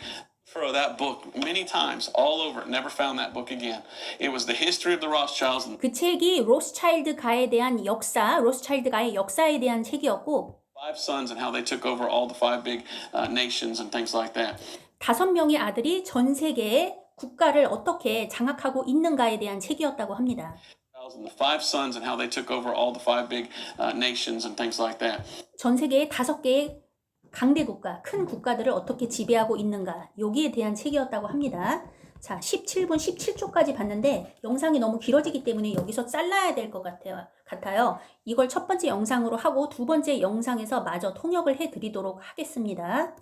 For that book many times, all over. Never found that book again. It was the history of the Rothschilds and 그 책이 로스차일드 가에 대한 역사, 로스차일드 가의 역사에 대한 책이었고 5 sons and how they took over all the 5 big nations and things like that. 5명의 아들이 전 세계의 국가를 어떻게 장악하고 있는가에 대한 책이었다고 합니다. And the 5 sons and how they took over all the 5 big nations and things like that. 전 세계의 5개의 강대 국가, 큰 국가들을 어떻게 지배하고 있는가, 여기에 대한 책이었다고 합니다. 자, 17분 17초까지 봤는데 영상이 너무 길어지기 때문에 여기서 잘라야 될 것 같아요. 이걸 첫 번째 영상으로 하고 두 번째 영상에서 마저 통역을 해드리도록 하겠습니다.